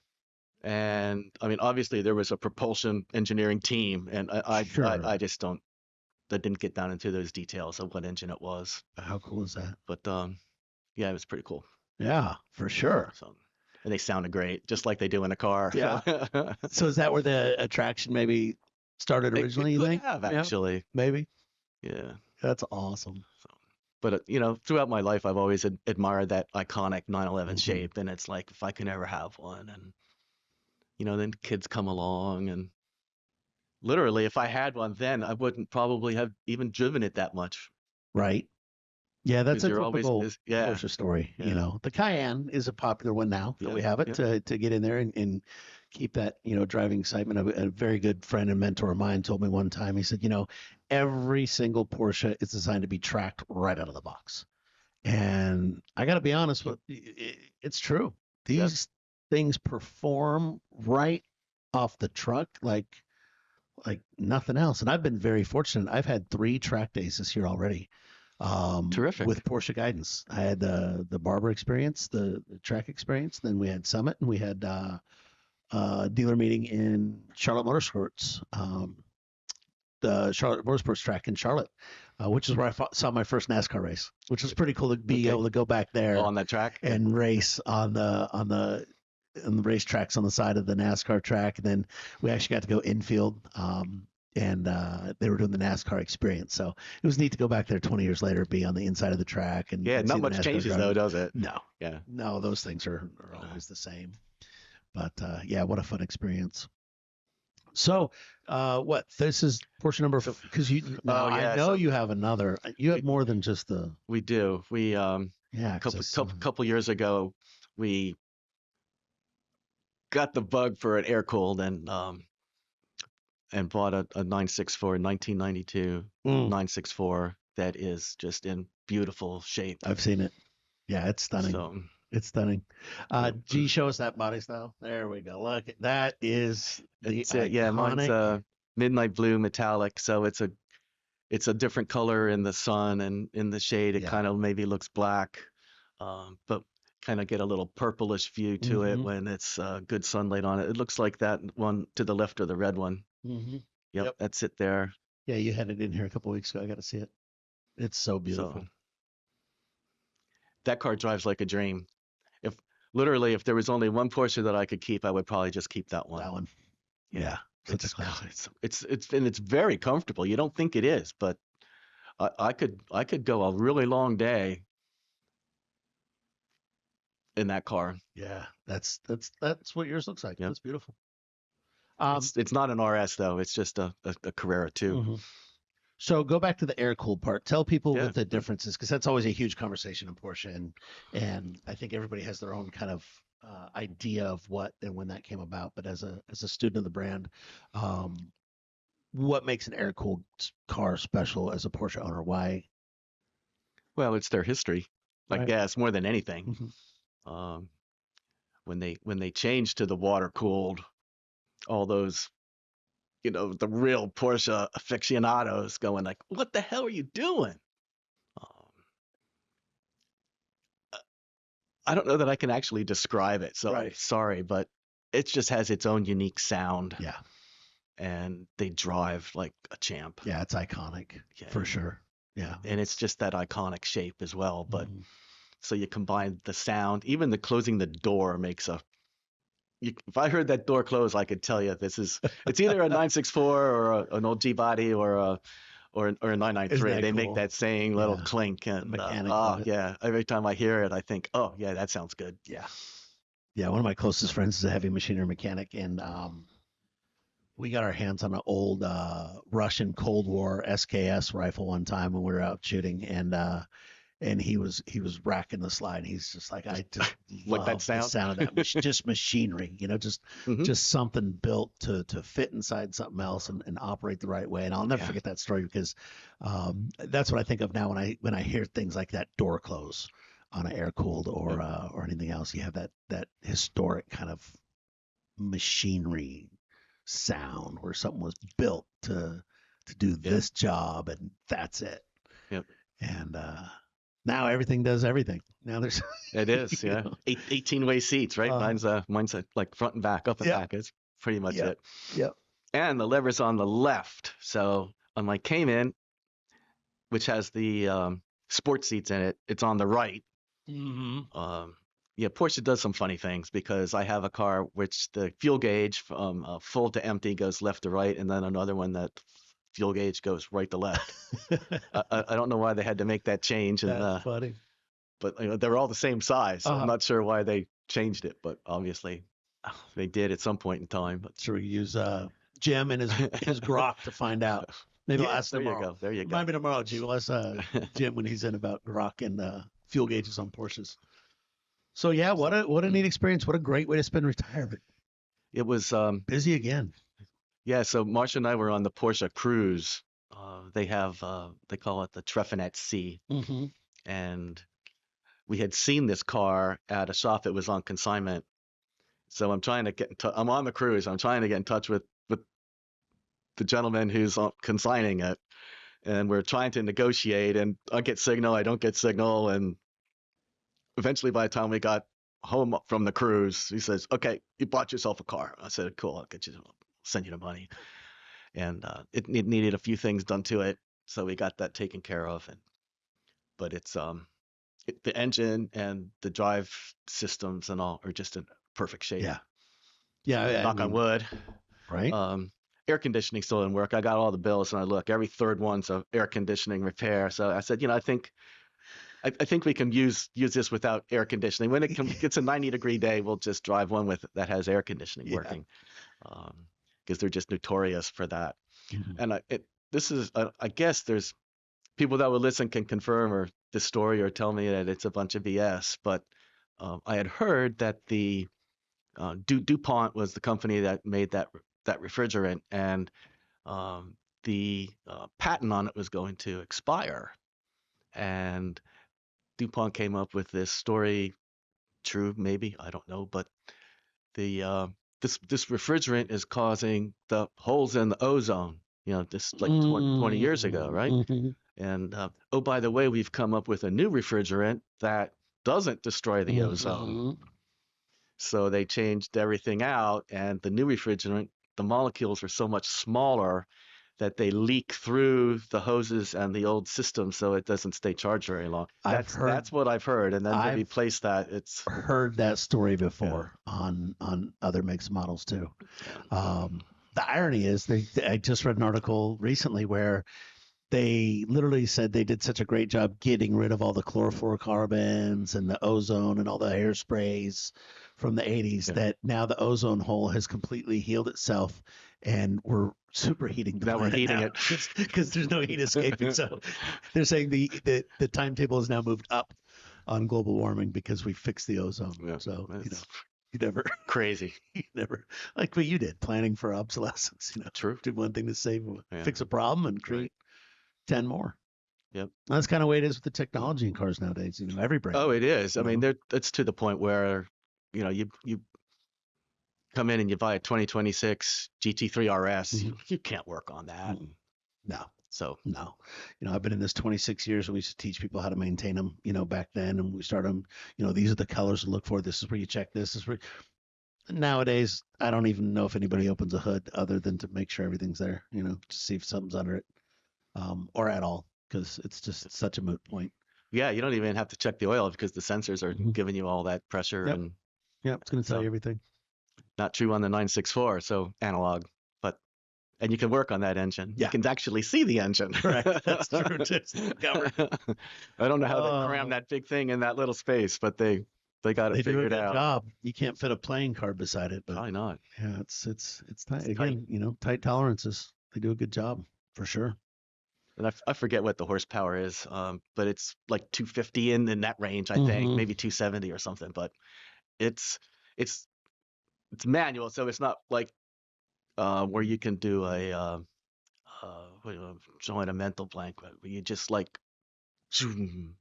And I mean, obviously there was a propulsion engineering team, and I just didn't get down into those details of what engine it was. How cool is that? But yeah, it was pretty cool. Yeah, for sure. So, and they sounded great, just like they do in a car. Yeah. So is that where the attraction maybe started originally? It you could think? have, actually. Maybe. Yeah. That's awesome. So, but throughout my life, I've always admired that iconic 911 shape, and it's like if I can ever have one, and then kids come along, and literally, if I had one then, I wouldn't probably have even driven it that much. Right. Yeah, that's a Because typical Porsche story. Yeah. The Cayenne is a popular one now that we have it to get in there and keep that, driving excitement. A very good friend and mentor of mine told me one time, he said, every single Porsche is designed to be tracked right out of the box. And I got to be honest with it's true. These things perform right off the truck like nothing else. And I've been very fortunate. I've had 3 track days this year already. Terrific. With Porsche guidance. I had the Barber experience, the track experience. Then we had Summit, and we had a dealer meeting in Charlotte Motorsports. the Charlotte Motorsports Track in Charlotte, which is where I saw my first NASCAR race, which was pretty cool to be able to go back there on that track and race on the racetracks on the side of the NASCAR track. And then we actually got to go infield, and they were doing the NASCAR experience. So it was neat to go back there 20 years later, be on the inside of the track. And yeah, and not see the much NASCAR changes driver. though, does it? No, Yeah. no, those things are always the same. But yeah, what a fun experience. So, what this is Porsche number, because I know you have another. You have more than just the. We do. We Yeah, couple years ago, we got the bug for an air cooled and bought a 964 1992 964 that is just in beautiful shape. I've seen it. Yeah, it's stunning. So, it's stunning. G, show us that body style. There we go. Look, that is the iconic. Yeah, mine's midnight blue metallic, so it's a different color in the sun, and in the shade it kind of maybe looks black, but kind of get a little purplish view to it when it's good sunlight on it. It looks like that one to the left of the red one. Yep, that's it there. Yeah, you had it in here a couple weeks ago. I got to see it. It's so beautiful. So, that car drives like a dream. If there was only one Porsche that I could keep, I would probably just keep that one. That one. Yeah. It's very comfortable. You don't think it is, but I could go a really long day in that car. Yeah, that's what yours looks like. Yep. That's beautiful. It's not an RS though. It's just a Carrera too. So go back to the air cooled part. Tell people what the difference is, because that's always a huge conversation in Porsche, and I think everybody has their own kind of idea of what and when that came about. But as a student of the brand, what makes an air cooled car special as a Porsche owner? Why? Well, it's their history, I guess, more than anything. When they changed to the water cooled, all those, the real Porsche aficionados going like, what the hell are you doing? I don't know that I can actually describe it, so I'm sorry, but it just has its own unique sound. Yeah. And they drive like a champ. Yeah, it's iconic for sure. Yeah. And it's just that iconic shape as well. But so you combine the sound, even the closing the door makes if I heard that door close, I could tell you it's either a 964 or an old G body or a 993. They make that same little clink, and every time I hear it, I think, oh yeah, that sounds good. Yeah. Yeah. One of my closest friends is a heavy machinery mechanic, and we got our hands on an old Russian Cold War SKS rifle one time when we were out shooting, and he was racking the slide. He's just like, I just like that sound? The sound of that, just machinery, just something built to fit inside something else and operate the right way. And I'll never forget that story, because that's what I think of now when I hear things like that door close on an air cooled or anything else. You have that historic kind of machinery sound where something was built to do this job, and that's it. Yep. And now everything does everything. Now there's it is 18-way seats, right? Mine's like front and back, up and back. It's pretty much it. Yep. And the lever's on the left. So on my Cayman, which has the sports seats in it, it's on the right. Porsche does some funny things, because I have a car which the fuel gauge from full to empty goes left to right, and then another one that fuel gauge goes right to left. I don't know why they had to make that change. That's funny. But they're all the same size. So I'm not sure why they changed it, but obviously they did at some point in time. But sure, we use Jim and his grok to find out. Maybe I'll ask tomorrow. There you go. Maybe tomorrow, G. We'll ask Jim when he's in about grok and fuel gauges on Porsches. So yeah, what a neat experience. What a great way to spend retirement. It was busy again. Yeah, so Marsha and I were on the Porsche cruise. They call it the Treffinet C. And we had seen this car at a shop that was on consignment. So I'm trying to get in touch. I'm on the cruise. I'm trying to get in touch with the gentleman who's consigning it. And we're trying to negotiate, and I get signal, I don't get signal. And eventually, by the time we got home from the cruise, he says, okay, you bought yourself a car. I said, cool, I'll send you the money. and it needed a few things done to it, so we got that taken care of. But the engine and the drive systems and all are just in perfect shape. Yeah. Yeah. I Knock on mean, wood. right. Air conditioning still didn't work. I got all the bills and I look, every third one's a air conditioning repair. So I said, I think we can use this without air conditioning. When gets a 90-degree day, we'll just drive one that has air conditioning Yeah. working, because they're just notorious for that. Mhm. And I guess there's people that will listen can confirm or the story or tell me that it's a bunch of BS. But I had heard that the DuPont was the company that made that refrigerant, and the patent on it was going to expire. And DuPont came up with this story, true maybe, I don't know, but the this refrigerant is causing the holes in the ozone. This like 20 years ago, right? Mhm. And oh, by the way, we've come up with a new refrigerant that doesn't destroy the ozone. Mhm. So they changed everything out, and the new refrigerant, the molecules are so much smaller that they leak through the hoses and the old system, so it doesn't stay charged very long. That's what I've heard, and then to I've replace that, it's heard that story yeah, before on other makes and models too. yeah. The irony is, I just read an article recently where they literally said they did such a great job getting rid of all the chlorofluorocarbons and the ozone and all the hairsprays from the 80s Yeah. that now the ozone hole has completely healed itself and we're superheating the Now we're planet heating now it. because there's no heat escaping. So they're saying the timetable has now moved up on global warming because we fixed the ozone. Yeah, So, it's you never, crazy. you never, like what you did, planning for obsolescence, True. do one thing to save, Yeah. fix a problem and create Right. 10 more. Yep. That's kind of the way it is with the technology in cars nowadays. Every brand. Oh, it is. I mean, know? it's to the point where, you come in and you buy a 2026 GT3 RS, you can't work on that. Mm-mm. No, So no. I've been in this 26 years and we used to teach people how to maintain them, back then. And we started them, these are the colors to look for. This is where you check this. This is where. Nowadays, I don't even know if anybody opens a hood other than to make sure everything's there, to see if something's under it, or at all, because it's just such a moot point. yeah, you don't even have to check the oil because the sensors are Mhm. giving you all that pressure, Yep. and Yeah, it's going to tell so you everything. not true on the 964, so analog, but and you can work on that engine. Yeah. You can actually see the engine. Correct. That's true too. I don't know how they cram Oh. that big thing in that little space, but they got They it do a figured good out. job. You can't fit a playing card beside it, but Probably not. yeah, it's tight. It's Again, tight tolerances. They do a good job for sure. And I forget what the horsepower is, but it's like 250 in that range, I think, Mhm. maybe 270 or something. But it's it's manual, so it's not like where you can do join a mental blank, where you just like zoom,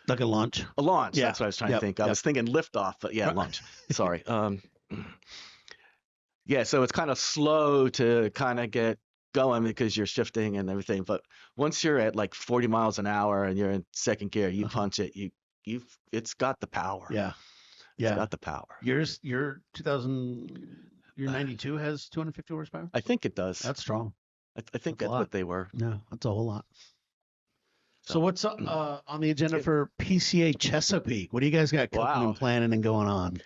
Like a launch. a launch. Yeah. That's what I was trying to Yep. think. I Yep. was thinking liftoff, but yeah, Right. launch. Sorry. Yeah, so it's kind of slow to kind of get going because you're shifting and everything. But once you're at like 40 miles an hour and you're in second gear, you punch it, it's got the power. Yeah. It's Yeah. got the power. Your 92 has 250 horsepower. I think it does. That's strong. I think That's a that's lot. what they were. No, that's a whole lot. So So, what's on the agenda for PCA Chesapeake? What do you guys got cooking Wow. and planning and going on?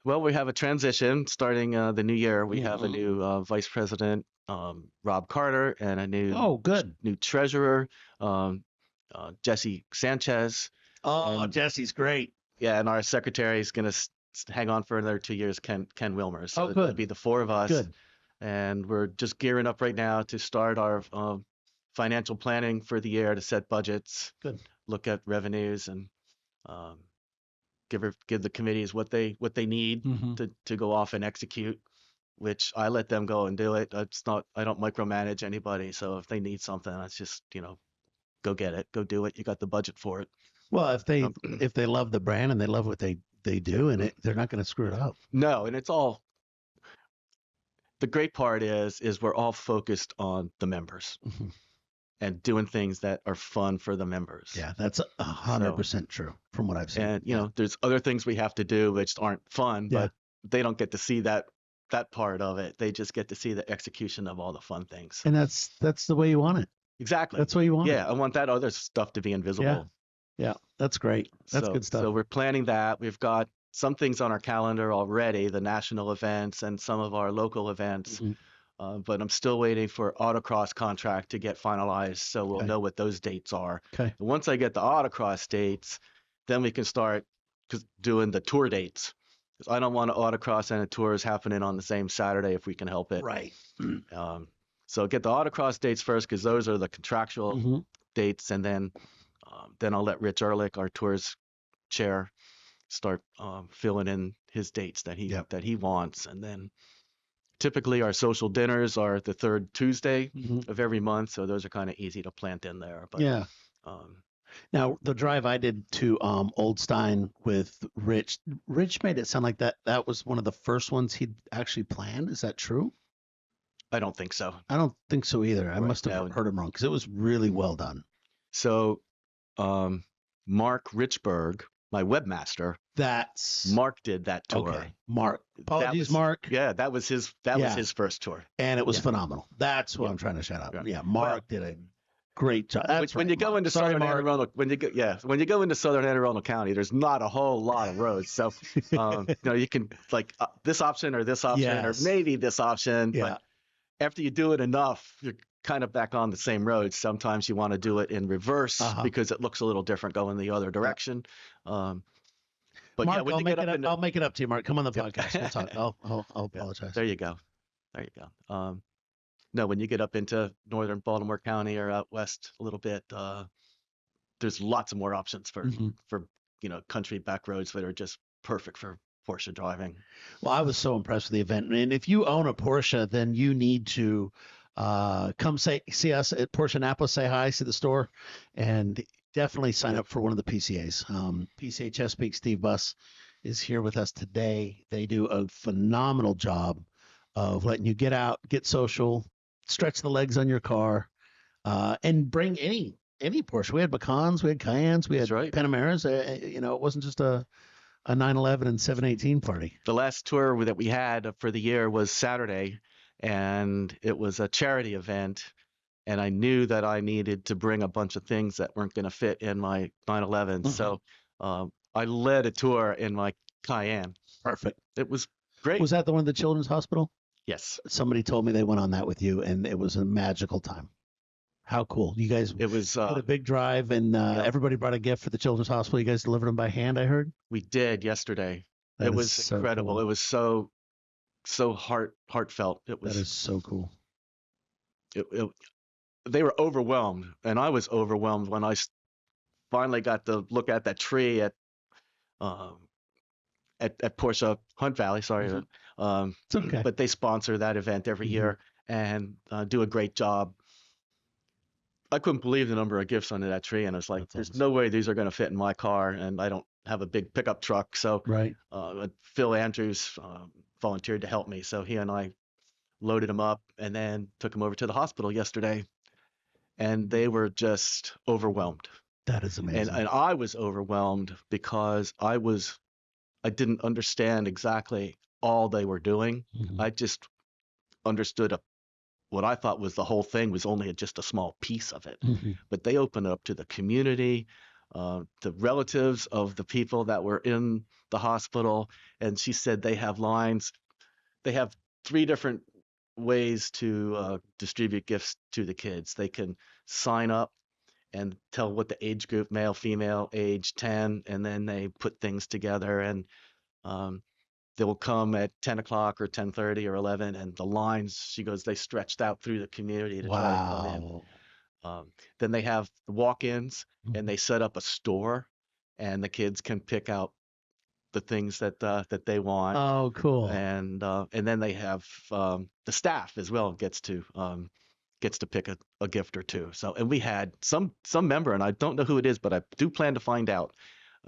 well, we have a transition starting the new year. We have a Mhm. new vice president, Rob Carter, and a Oh, good. new treasurer, Jesse Sanchez. Oh, And Jesse's great. yeah, and our secretary is going to hang on for another 2 years, Ken Wilmer. So Oh, it'll good. be the four of us. Good. And we're just gearing up right now to start our financial planning for the year, to set budgets, Good. look at revenues, and um, give the committees what they need Mhm. to go off and execute. Which I let them go and do it. I don't micromanage anybody. So if they need something, it's just go get it, go do it. You got the budget for it. Well, if they Um, love the brand and they love what they do in it, they're not going to screw it up. No, and it's all. The great part is we're all focused on the members Mhm. and doing things that are fun for the members. Yeah, that's 100% true from what I've seen. And there's other things we have to do which aren't fun, Yeah. but they don't get to see that that part of it. They just get to see the execution of all the fun things. And that's the way you want it. Exactly. That's the way you want it. Yeah, I want that other stuff to be invisible. Yeah, that's great. That's good stuff. So we're planning that. We've got some things on our calendar already, the national events and some of our local events. Mhm. But I'm still waiting for autocross contract to get finalized, so we'll Okay. know what those dates are. Okay. And once I get the autocross dates, then we can start doing the tour dates. 'Cause I don't want autocross and a tours happening on the same Saturday if we can help it. Right. So get the autocross dates first because those are the contractual Mhm. dates, and then I'll let Rich Ehrlich, our tours chair, start filling in his dates that Yep. he wants, and then typically our social dinners are the third Tuesday Mhm. of every month, so those are kind of easy to plant in there. But Yeah. um, Now the drive I did to Old Stein with Rich, Rich made it sound like that was one of the first ones he'd actually planned. Is that true? I don't think so. I don't think so either. I Right, must have no. heard him wrong because it was really well done. So Mark Richburg, my webmaster, That's Mark did that tour. okay. Mark, apologies, was, Mark. Yeah, that was his first tour. And it was Yeah. phenomenal. That's what Yeah. I'm trying to shout out. Yeah. Yeah, Mark did a great job. That's when right, you go Mark. into Sorry, southern Anne Mark. Arundel, when you go into southern Anne Arundel County, there's not a whole lot of roads. So, you can like this option or this option Yes. or maybe this option. Yeah. But after you do it enough, you're kind of back on the same road. Sometimes you want to do it in reverse because it looks a little different going the other direction. But Mark, yeah, when I'll you make get it up up. into, I'll make it up to you, Mark. Come on the podcast. We'll talk. I'll yeah, apologize. there you go. No, when you get up into northern Baltimore County or out west a little bit, there's lots of more options for country back roads that are just perfect for Porsche driving. Well, I was so impressed with the event, and if you own a Porsche, then you need to come see us at Porsche Annapolis. Say hi, see the store, and definitely sign up for one of the PCAs. PCA Chesapeake Steve Buss is here with us today. They do a phenomenal job of letting you get out, get social, stretch the legs on your car, and bring any Porsche. We had Macans, we had Cayennes, we had Panameras. It wasn't just a 911 and 718 party. The last tour that we had for the year was Saturday, and it was a charity event. And I knew that I needed to bring a bunch of things that weren't going to fit in my 911. Mhm. So I led a tour in my Cayenne. Perfect. It was great. Was that the one at the Children's Hospital? Yes. Somebody told me they went on that with you, and it was a magical time. How cool. You guys It was did a big drive, and everybody brought a gift for the Children's Hospital. You guys delivered them by hand, I heard? We did yesterday. It was incredible. Cool. It was so heartfelt. That is so cool. They were overwhelmed, and I was overwhelmed when I finally got to look at that tree at Porsche Hunt Valley. Sorry, it's okay. But they sponsor that event every year and do a great job. I couldn't believe the number of gifts under that tree, and it's like, there's no way these are going to fit in my car, and I don't have a big pickup truck. So Phil Andrews volunteered to help me, so he and I loaded them up and then took them over to the hospital yesterday, and they were just overwhelmed. That is amazing. And I was overwhelmed because I didn't understand exactly all they were doing. I just understood what I thought was the whole thing was only just a small piece of it. But they opened it up to the community, the relatives of the people that were in the hospital. And she said they have lines. They have 3 different ways to distribute gifts to the kids. They can sign up and tell what the age group, male, female, age 10, and then they put things together, and they will come at 10 o'clock or 10:30 or 11, and the lines, she goes, they stretched out through the community to try to come in. Then they have the walk-ins, and they set up a store, and the kids can pick out the things that they want. Oh, cool. And then they have the staff as well gets to pick a gift or two. So, and we had some member, and I don't know who it is, but I do plan to find out.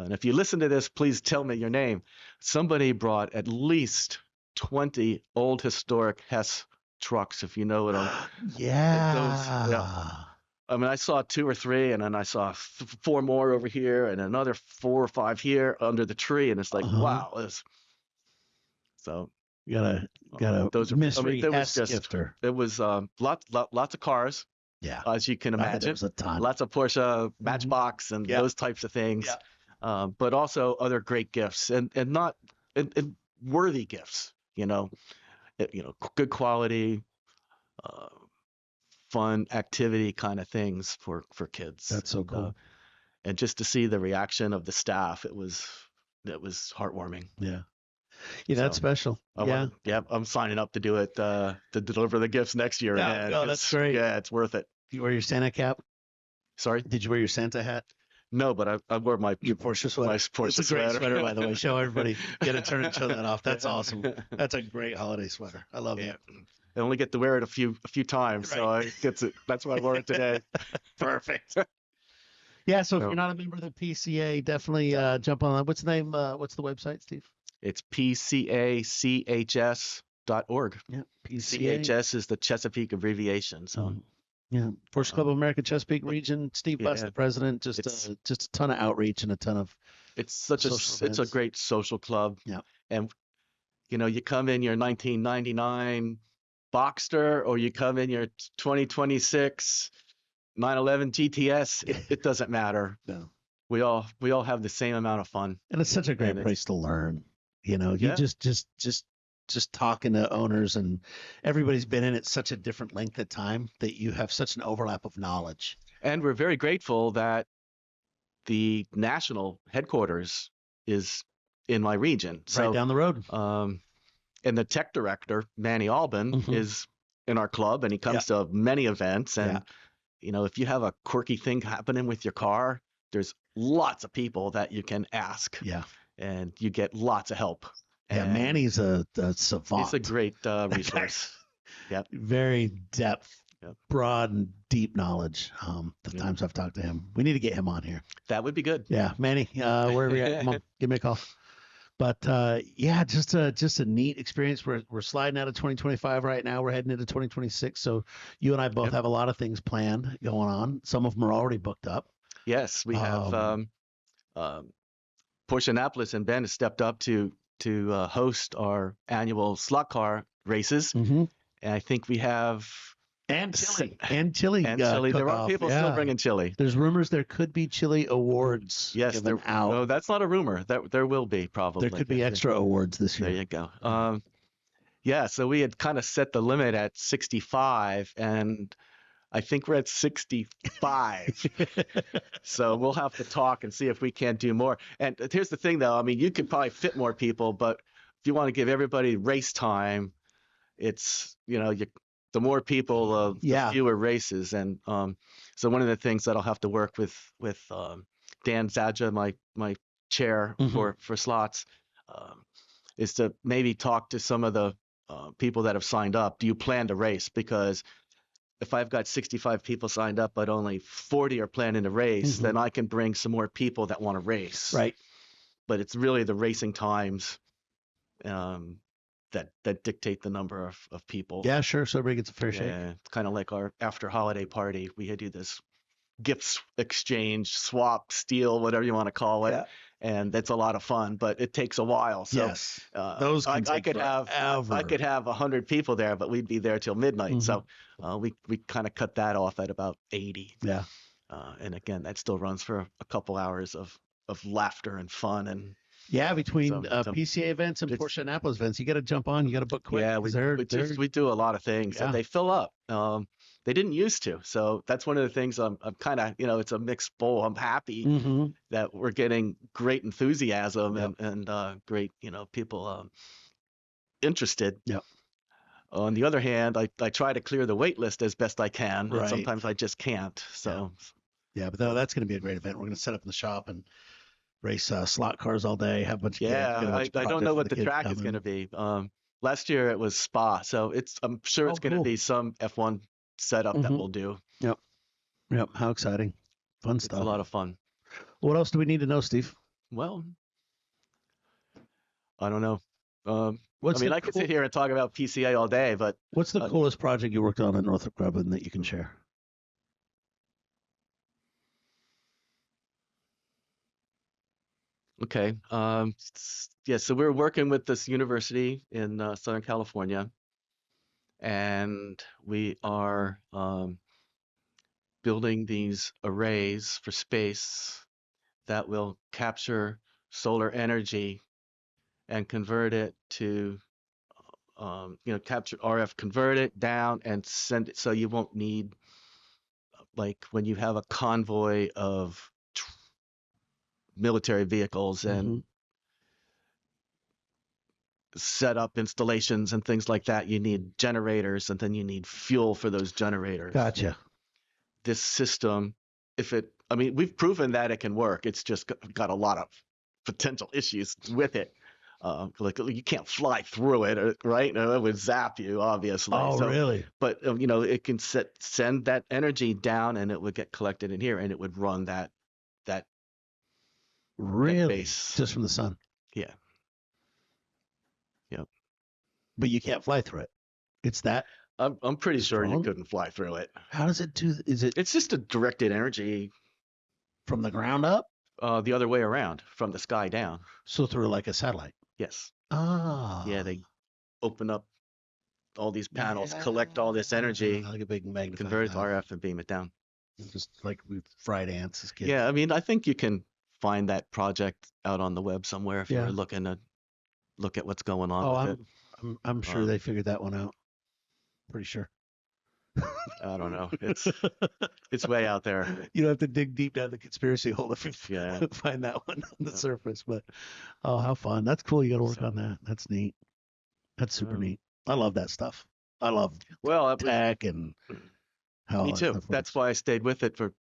And if you listen to this, please tell me your name. Somebody brought at least 20 old historic Hess trucks, if you know what I'm. Yeah. I mean, I saw 2 or 3, and then I saw 4 more over here, and another 4 or 5 here under the tree, and it's like, wow. So You got a Those are, mystery there was S just, gifter. it was lots of cars, Yeah, as you can I bet there imagine. was a ton. Lots of Porsche Matchbox and Yeah. those types of things. Yeah. But also other great gifts and not and worthy gifts, good quality, uh, fun activity kind of things for kids. That's so cool. And just to see the reaction of the staff, it was heartwarming. Yeah. That's So special. I'm signing up to do it, to deliver the gifts next year Yeah, again. no, that's great. Yeah, it's worth it. You wear your Santa cap? Sorry? Did you wear your Santa hat? No, but I wore Your Porsche sweater. my Porsche It's a great sweater. sweater, by the way. Show everybody. Get a turn and show that off. That's awesome. That's a great holiday sweater. I love it. I only get to wear it a few times, Right. so that's why I wore it today. Perfect. Yeah, so if you're not a member of the PCA, definitely jump on. What's the name? What's the website, Steve? It's pcachs.org. Yeah, PCA. CHS is the Chesapeake abbreviation. So yeah, Porsche Club of America, Chesapeake Region. Steve Buss, the president. Just a ton of outreach and a ton of. It's a great social club. Yeah, and you come in your 1999 Boxster, or you come in your 2026 911 GTS. It doesn't matter. No. We all have the same amount of fun. And it's such a great place to learn. You just talking to owners, and everybody's been in it such a different length of time that you have such an overlap of knowledge. And we're very grateful that the national headquarters is in my region. So, right down the road. And the tech director, Manny Albin, is in our club, and he comes to many events. And, if you have a quirky thing happening with your car, there's lots of people that you can ask. Yeah. And you get lots of help. Yeah, and Manny's a savant. He's a great resource. Yep. Very broad and deep knowledge. The times I've talked to him, we need to get him on here. That would be good. Yeah, Manny, wherever you're at, come on, give me a call. But just a neat experience. We're sliding out of 2025 right now. We're heading into 2026. So you and I both have a lot of things planned going on. Some of them are already booked up. Yes, we have. Porsche Annapolis and Ben has stepped up to host our annual slot car races, and I think we have chili. There are people still bringing chili. There's rumors there could be chili awards. Yes, given out. No, that's not a rumor. There will be probably. There could be extra awards this year. There you go. So we had kind of set the limit at 65, and I think we're at 65. So we'll have to talk and see if we can't do more. And here's the thing, though. I mean, you could probably fit more people, but if you want to give everybody race time, it's, the more people, the fewer races. And so one of the things that I'll have to work with Dan Zadja, my chair for slots, is to maybe talk to some of the people that have signed up. Do you plan to race? Because if I've got 65 people signed up, but only 40 are planning to race, then I can bring some more people that want to race. Right. But it's really the racing times that dictate the number of people. Yeah, sure. So everybody gets a fair shake. Yeah, it's kind of like our after holiday party. We had do this gifts exchange, swap, steal, whatever you want to call it. Yeah. And that's a lot of fun, but it takes a while. So yes, those can I could have 100 people there, but we'd be there till midnight. So we kind of cut that off at about 80. Yeah. And again, that still runs for a couple hours of laughter and fun. And between PCA events and Porsche Annapolis events, you got to jump on. You got to book quick. Yeah, we do a lot of things, and they fill up. They didn't used to, so that's one of the things I'm kind of, it's a mixed bowl. I'm happy that we're getting great enthusiasm and great, people interested. Yep. On the other hand, I try to clear the wait list as best I can, right. and sometimes I just can't. So but that's going to be a great event. We're going to set up in the shop and race slot cars all day. Have a bunch of I don't know what the track is going to be. Last year it was Spa, so I'm sure it's going to be some F1 setup that we'll do. Yep. How exciting. Fun stuff. It's a lot of fun. What else do we need to know, Steve? Well, I don't know. I could sit here and talk about PCA all day, but what's the coolest project you worked on at Northrop Grumman that you can share? Okay. Yeah, so we're working with this university in Southern California, and we are building these arrays for space that will capture solar energy and convert it to, capture RF, convert it down and send it so you won't need, like, when you have a convoy of military vehicles Mm-hmm. and set up installations and things like that, you need generators and then you need fuel for those generators. Gotcha. This system, I mean, we've proven that it can work. It's just got a lot of potential issues with it. Like you can't fly through it, right? No, it would zap you, obviously. Oh, So, really? but it can send that energy down, and it would get collected in here, and it would run that that Really? base. Just from the sun? Yeah, yeah. But you can't fly through it. It's that I'm pretty sure you strong? couldn't fly through it. How does it do? Is it It's just a directed energy, from the ground up? the other way around, from the sky down. So through like a satellite? Yes. Yeah, Ah. they open up all these panels, Yeah. collect all this energy, Like a big magnifying convert it to glass. RF, and beam it down. Just like we fried ants as kids. Yeah, I mean, I think you can find that project out on the web somewhere if you were Yeah. looking to look at what's going on Oh, with it. I'm sure Um, they figured that one out. Pretty sure. I don't know. It's way out there. You don't have to dig deep down the conspiracy hole to Yeah. find that one on the Yeah. surface. But oh, how fun! That's cool. You got to work So, on that. That's neat. That's super um, neat. I love that stuff. I love well, it was tech and how me all that too. stuff That's works. why I stayed with it for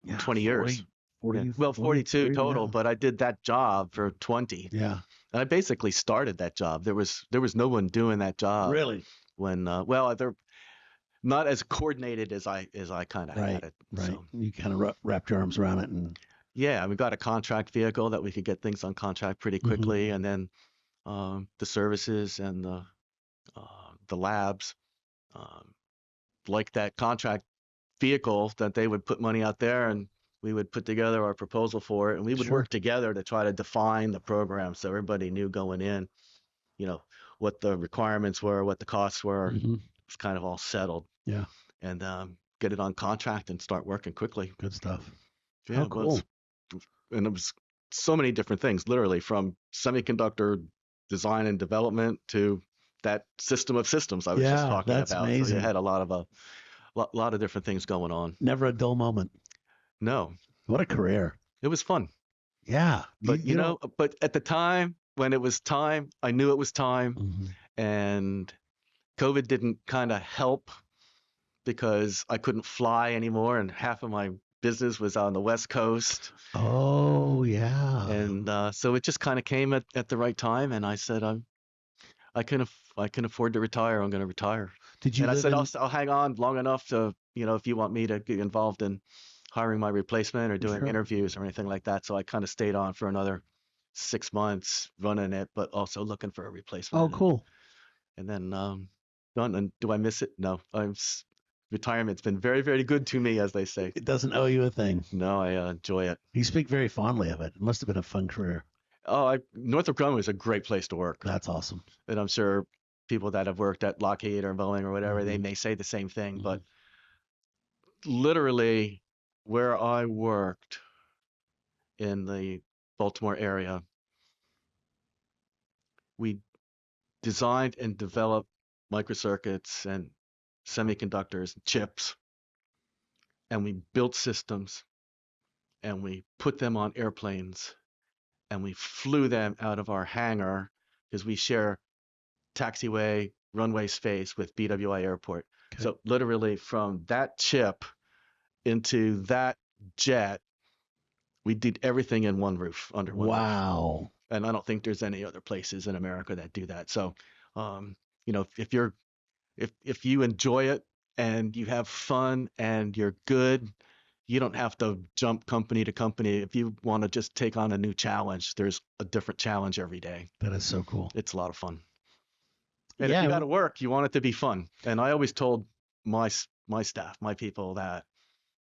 Yeah, 20 years. 40, Yeah. 40, Well, 42 43, total, yeah. but I did that job for 20. Yeah, And I basically started that job. There was no one doing that job really. when they're not as coordinated as I kind of Right, had it. right. So You kind of wrapped your arms around it and yeah, we got a contract vehicle that we could get things on contract pretty mhm. quickly, and then the services and the labs, um, like that contract vehicle, that they would put money out there and we would put together our proposal for it, and we would Sure. work together to try to define the program so everybody knew going in, you know, what the requirements were, what the costs were. Hmm. It's kind of all settled, Yeah, and get it on contract and start working quickly. good stuff. Yeah, How it was. cool. And it was so many different things, literally from semiconductor design and development to that system of systems I was just Yeah, talking that's about. So you amazing. had a lot of different things going on. Never a dull moment. No, What a career. it was fun. Yeah, But you know. but at the time when it was time, I knew it was time, Mhm. and COVID didn't kind of help because I couldn't fly anymore, and half of my business was on the West Coast. Oh yeah. And so it just kind of came at the right time, and I said, I can afford to retire. I'm going to retire. Did you And I live said, in? I'll hang on long enough to, if you want me to get involved in hiring my replacement or doing Sure. interviews or anything like that. So I kind of stayed on for another 6 months running it, but also looking for a Oh, replacement. cool. And then done. And do I miss it? No. Retirement's been very, very good to me, as they say. It doesn't owe you a thing. No, I enjoy it. You speak very fondly of it. It must have been a fun career. Oh, Northrop Grumman is a great place to work. That's awesome. And I'm sure people that have worked at Lockheed or Boeing or whatever, they Hmm. may say the same thing, Hmm. but literally where I worked in the Baltimore area, we designed and developed microcircuits and semiconductors, chips, and we built systems and we put them on airplanes and we flew them out of our hangar because we share taxiway, runway space with BWI Airport. Okay. So literally from that chip into that jet, we did everything in one roof, under one roof. Wow. And I don't think there's any other places in America that do that. So, if if you enjoy it and you have fun and you're good, you don't have to jump company to company. If you want to just take on a new challenge, there's a different challenge every day. That is so cool. It's a lot of fun. And if you Yeah. got to work, you want it to be fun. And I always told my staff, my people, that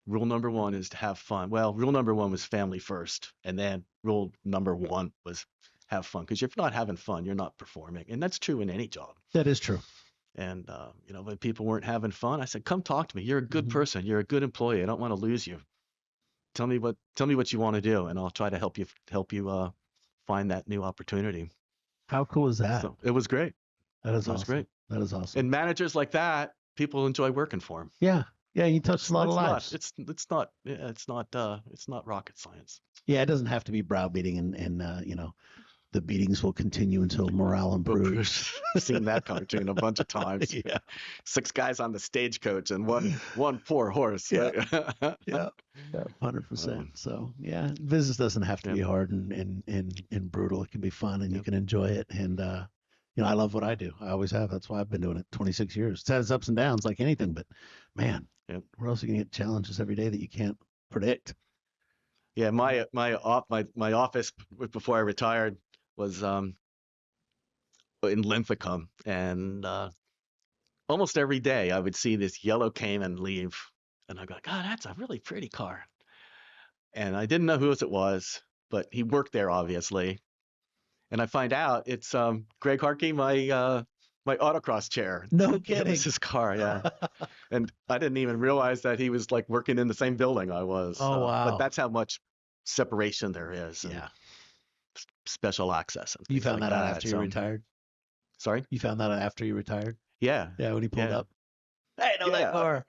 rule number one is to have fun. Well, rule number one was family first, and then rule number one was have fun. Because if you're not having fun, you're not performing, and that's true in any job. That is true. And when people weren't having fun, I said, "Come talk to me. You're a good Mhm. person. You're a good employee. I don't want to lose you. Tell me what you want to do, and I'll try to help you find that new opportunity." How cool is that? So it was great. That is It was awesome. great. That is awesome. And managers like that, people enjoy working for them. Yeah. Yeah. You touched a lot of lives. It's not rocket science. Yeah. It doesn't have to be browbeating and the beatings will continue until morale improves. I've seen that cartoon a bunch of times. Yeah. 6 guys on the stagecoach and one poor horse. Yeah. Yeah. 100%. So yeah, business doesn't have to be hard and brutal. It can be fun and you can enjoy it. And I love what I do. I always have. That's why I've been doing it 26 years. It's had its ups and downs like anything, but man, where else are you gonna get challenges every day that you can't predict? Yeah, my office before I retired was in Linthicum, and almost every day I would see this yellow Cayman leave, and I'd go, "God, that's a really pretty car." And I didn't know who it was, but he worked there obviously, and I find out it's Greg Harkey, my autocross chair. No That kidding. was his car, yeah. And I didn't even realize that he was like working in the same building I was. Oh, wow. But that's how much separation there is. And Yeah. special access and You things found like that out after you So, retired? sorry? You found that out after you retired? Yeah. Yeah, when he pulled Yeah. up. Hey, I know that car.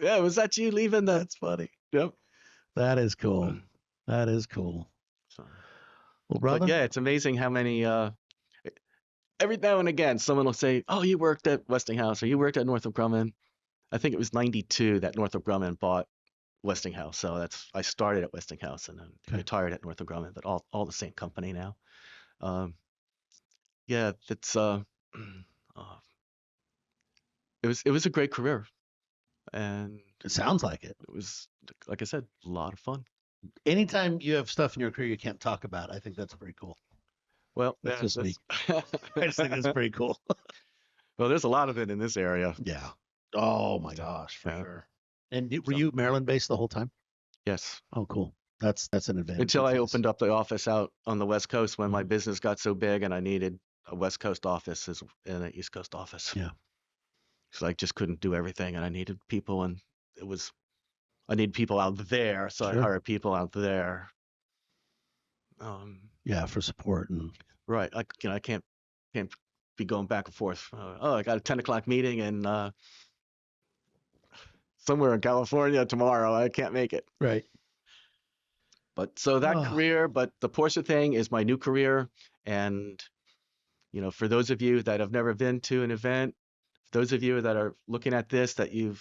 Yeah, was that you leaving the? That's funny. Yep. That is cool. That is cool. So, Well, brother. but yeah, it's amazing how many. Every now and again, someone will say, "Oh, you worked at Westinghouse, or you worked at Northrop Grumman." I think it was '92 that Northrop Grumman bought Westinghouse. So I started at Westinghouse and then retired at Northrop Grumman, but all the same company now. Yeah, that's uh, it was a great career, and It sounds like it. it was, like I said, a lot of fun. Anytime you have stuff in your career you can't talk about, I think that's pretty cool. Well, That's just me. I just think that's pretty cool. Well, there's a lot of it in this area. Yeah. Oh my gosh, for sure. And were you Maryland based the whole time? Yes. Oh, cool. That's an advantage. Until I opened up the office out on the West Coast when my business got so big and I needed a West Coast office and an East Coast office. Yeah. So I just couldn't do everything, and I needed people, and I need people out there, so I hired people out there. Yeah, for support and right. I can't be going back and forth. I got a 10 o'clock meeting and somewhere in California tomorrow. I can't make it. Right. But so that career, but the Porsche thing is my new career. And, for those of you that have never been to an event, those of you that are looking at this, that you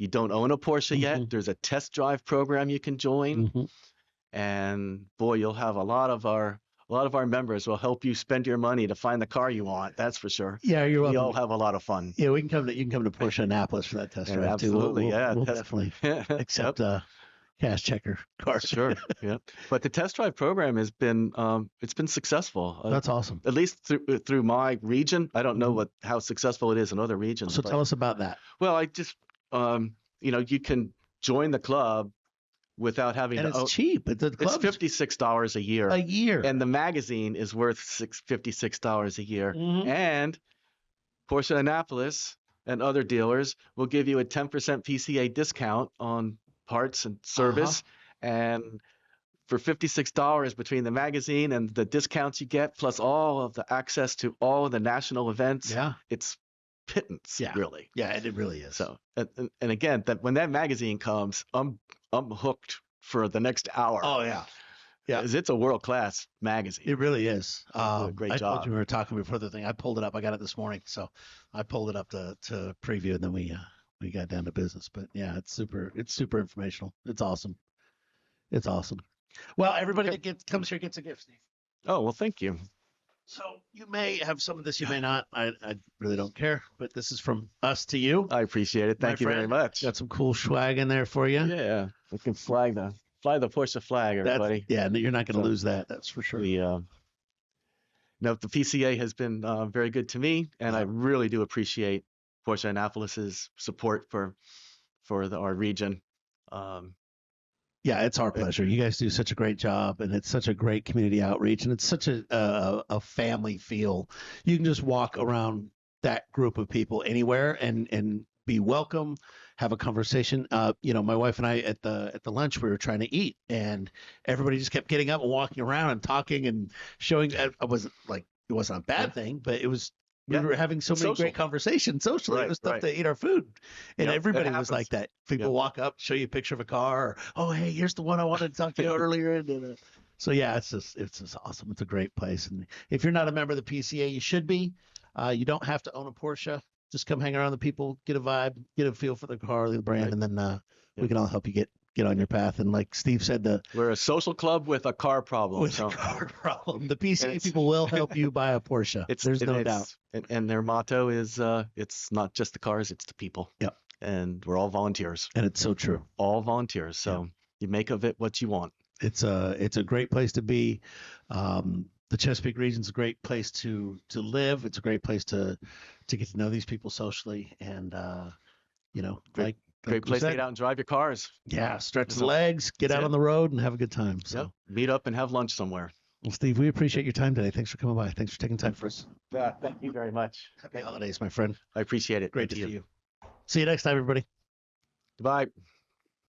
don't own a Porsche yet, there's a test drive program you can join. And boy, you'll have a lot of our members will help you spend your money to find the car you want. That's for sure. Yeah, you're welcome. You'll have a lot of fun. Yeah, you can come to Porsche Annapolis for that test drive absolutely, too. We'll definitely accept cash checker cars. Sure. Yeah. But the test drive program has been it's been successful. That's awesome. At least through my region. I don't know how successful it is in other regions. So tell us about that. Well, I just you can join the club without having and to. It's cheap. It's $56 a year. A year. And the magazine is worth $56 a year. And Porsche Annapolis and other dealers will give you a 10% PCA discount on parts and service. And for $56 between the magazine and the discounts you get, plus all of the access to all of the national events, it's pittance, really. Yeah, it really is. So, and again, that when that magazine comes, I'm hooked for the next hour. Oh yeah, yeah. It's a world class magazine. It really is. Great I job. told you we were talking before the thing. I pulled it up. I got it this morning, so I pulled it up to preview, and then we got down to business. But yeah, it's super informational. It's awesome. It's awesome. Well, everybody that comes here gets a gift, Steve. Oh well, thank you. So you may have some of this, you may not. I really don't care, but this is from us to you. I appreciate it. Thank you very much. Got some cool swag in there for you. Yeah, we can fly the Porsche flag, everybody. You're not going to lose that. That's for sure. The PCA has been very good to me, and I really do appreciate Porsche Annapolis's support for our region. Yeah, it's our pleasure. You guys do such a great job, and it's such a great community outreach, and it's such a family feel. You can just walk around that group of people anywhere and be welcome, have a conversation. My wife and I at the lunch we were trying to eat, and everybody just kept getting up and walking around and talking and showing. I wasn't like it wasn't a bad thing, but it was. We were having so many great conversations socially. It was tough to eat our food. And everybody was like that. People walk up, show you a picture of a car, or, oh, hey, here's the one I wanted to talk to you earlier. So, yeah, it's just awesome. It's a great place. And if you're not a member of the PCA, you should be. You don't have to own a Porsche. Just come hang around the people, get a vibe, get a feel for the car, the brand, and then we can all help you get on your path. And like Steve said, we're a social club with a car problem. A car problem. The PCA people will help you buy a Porsche. There's no doubt. And their motto is, it's not just the cars, it's the people. Yep. And we're all volunteers. And it's so true. All volunteers. So you make of it what you want. It's a great place to be. The Chesapeake Region's a great place to live. It's a great place to get to know these people socially, and great place to get out and drive your cars. Yeah, stretch the legs, get out on the road, and have a good time. So meet up and have lunch somewhere. Well, Steve, we appreciate your time today. Thanks for coming by. Thanks for taking time for us. Thank you very much. Happy holidays, my friend. I appreciate it. Great to see you. See you next time, everybody. Goodbye.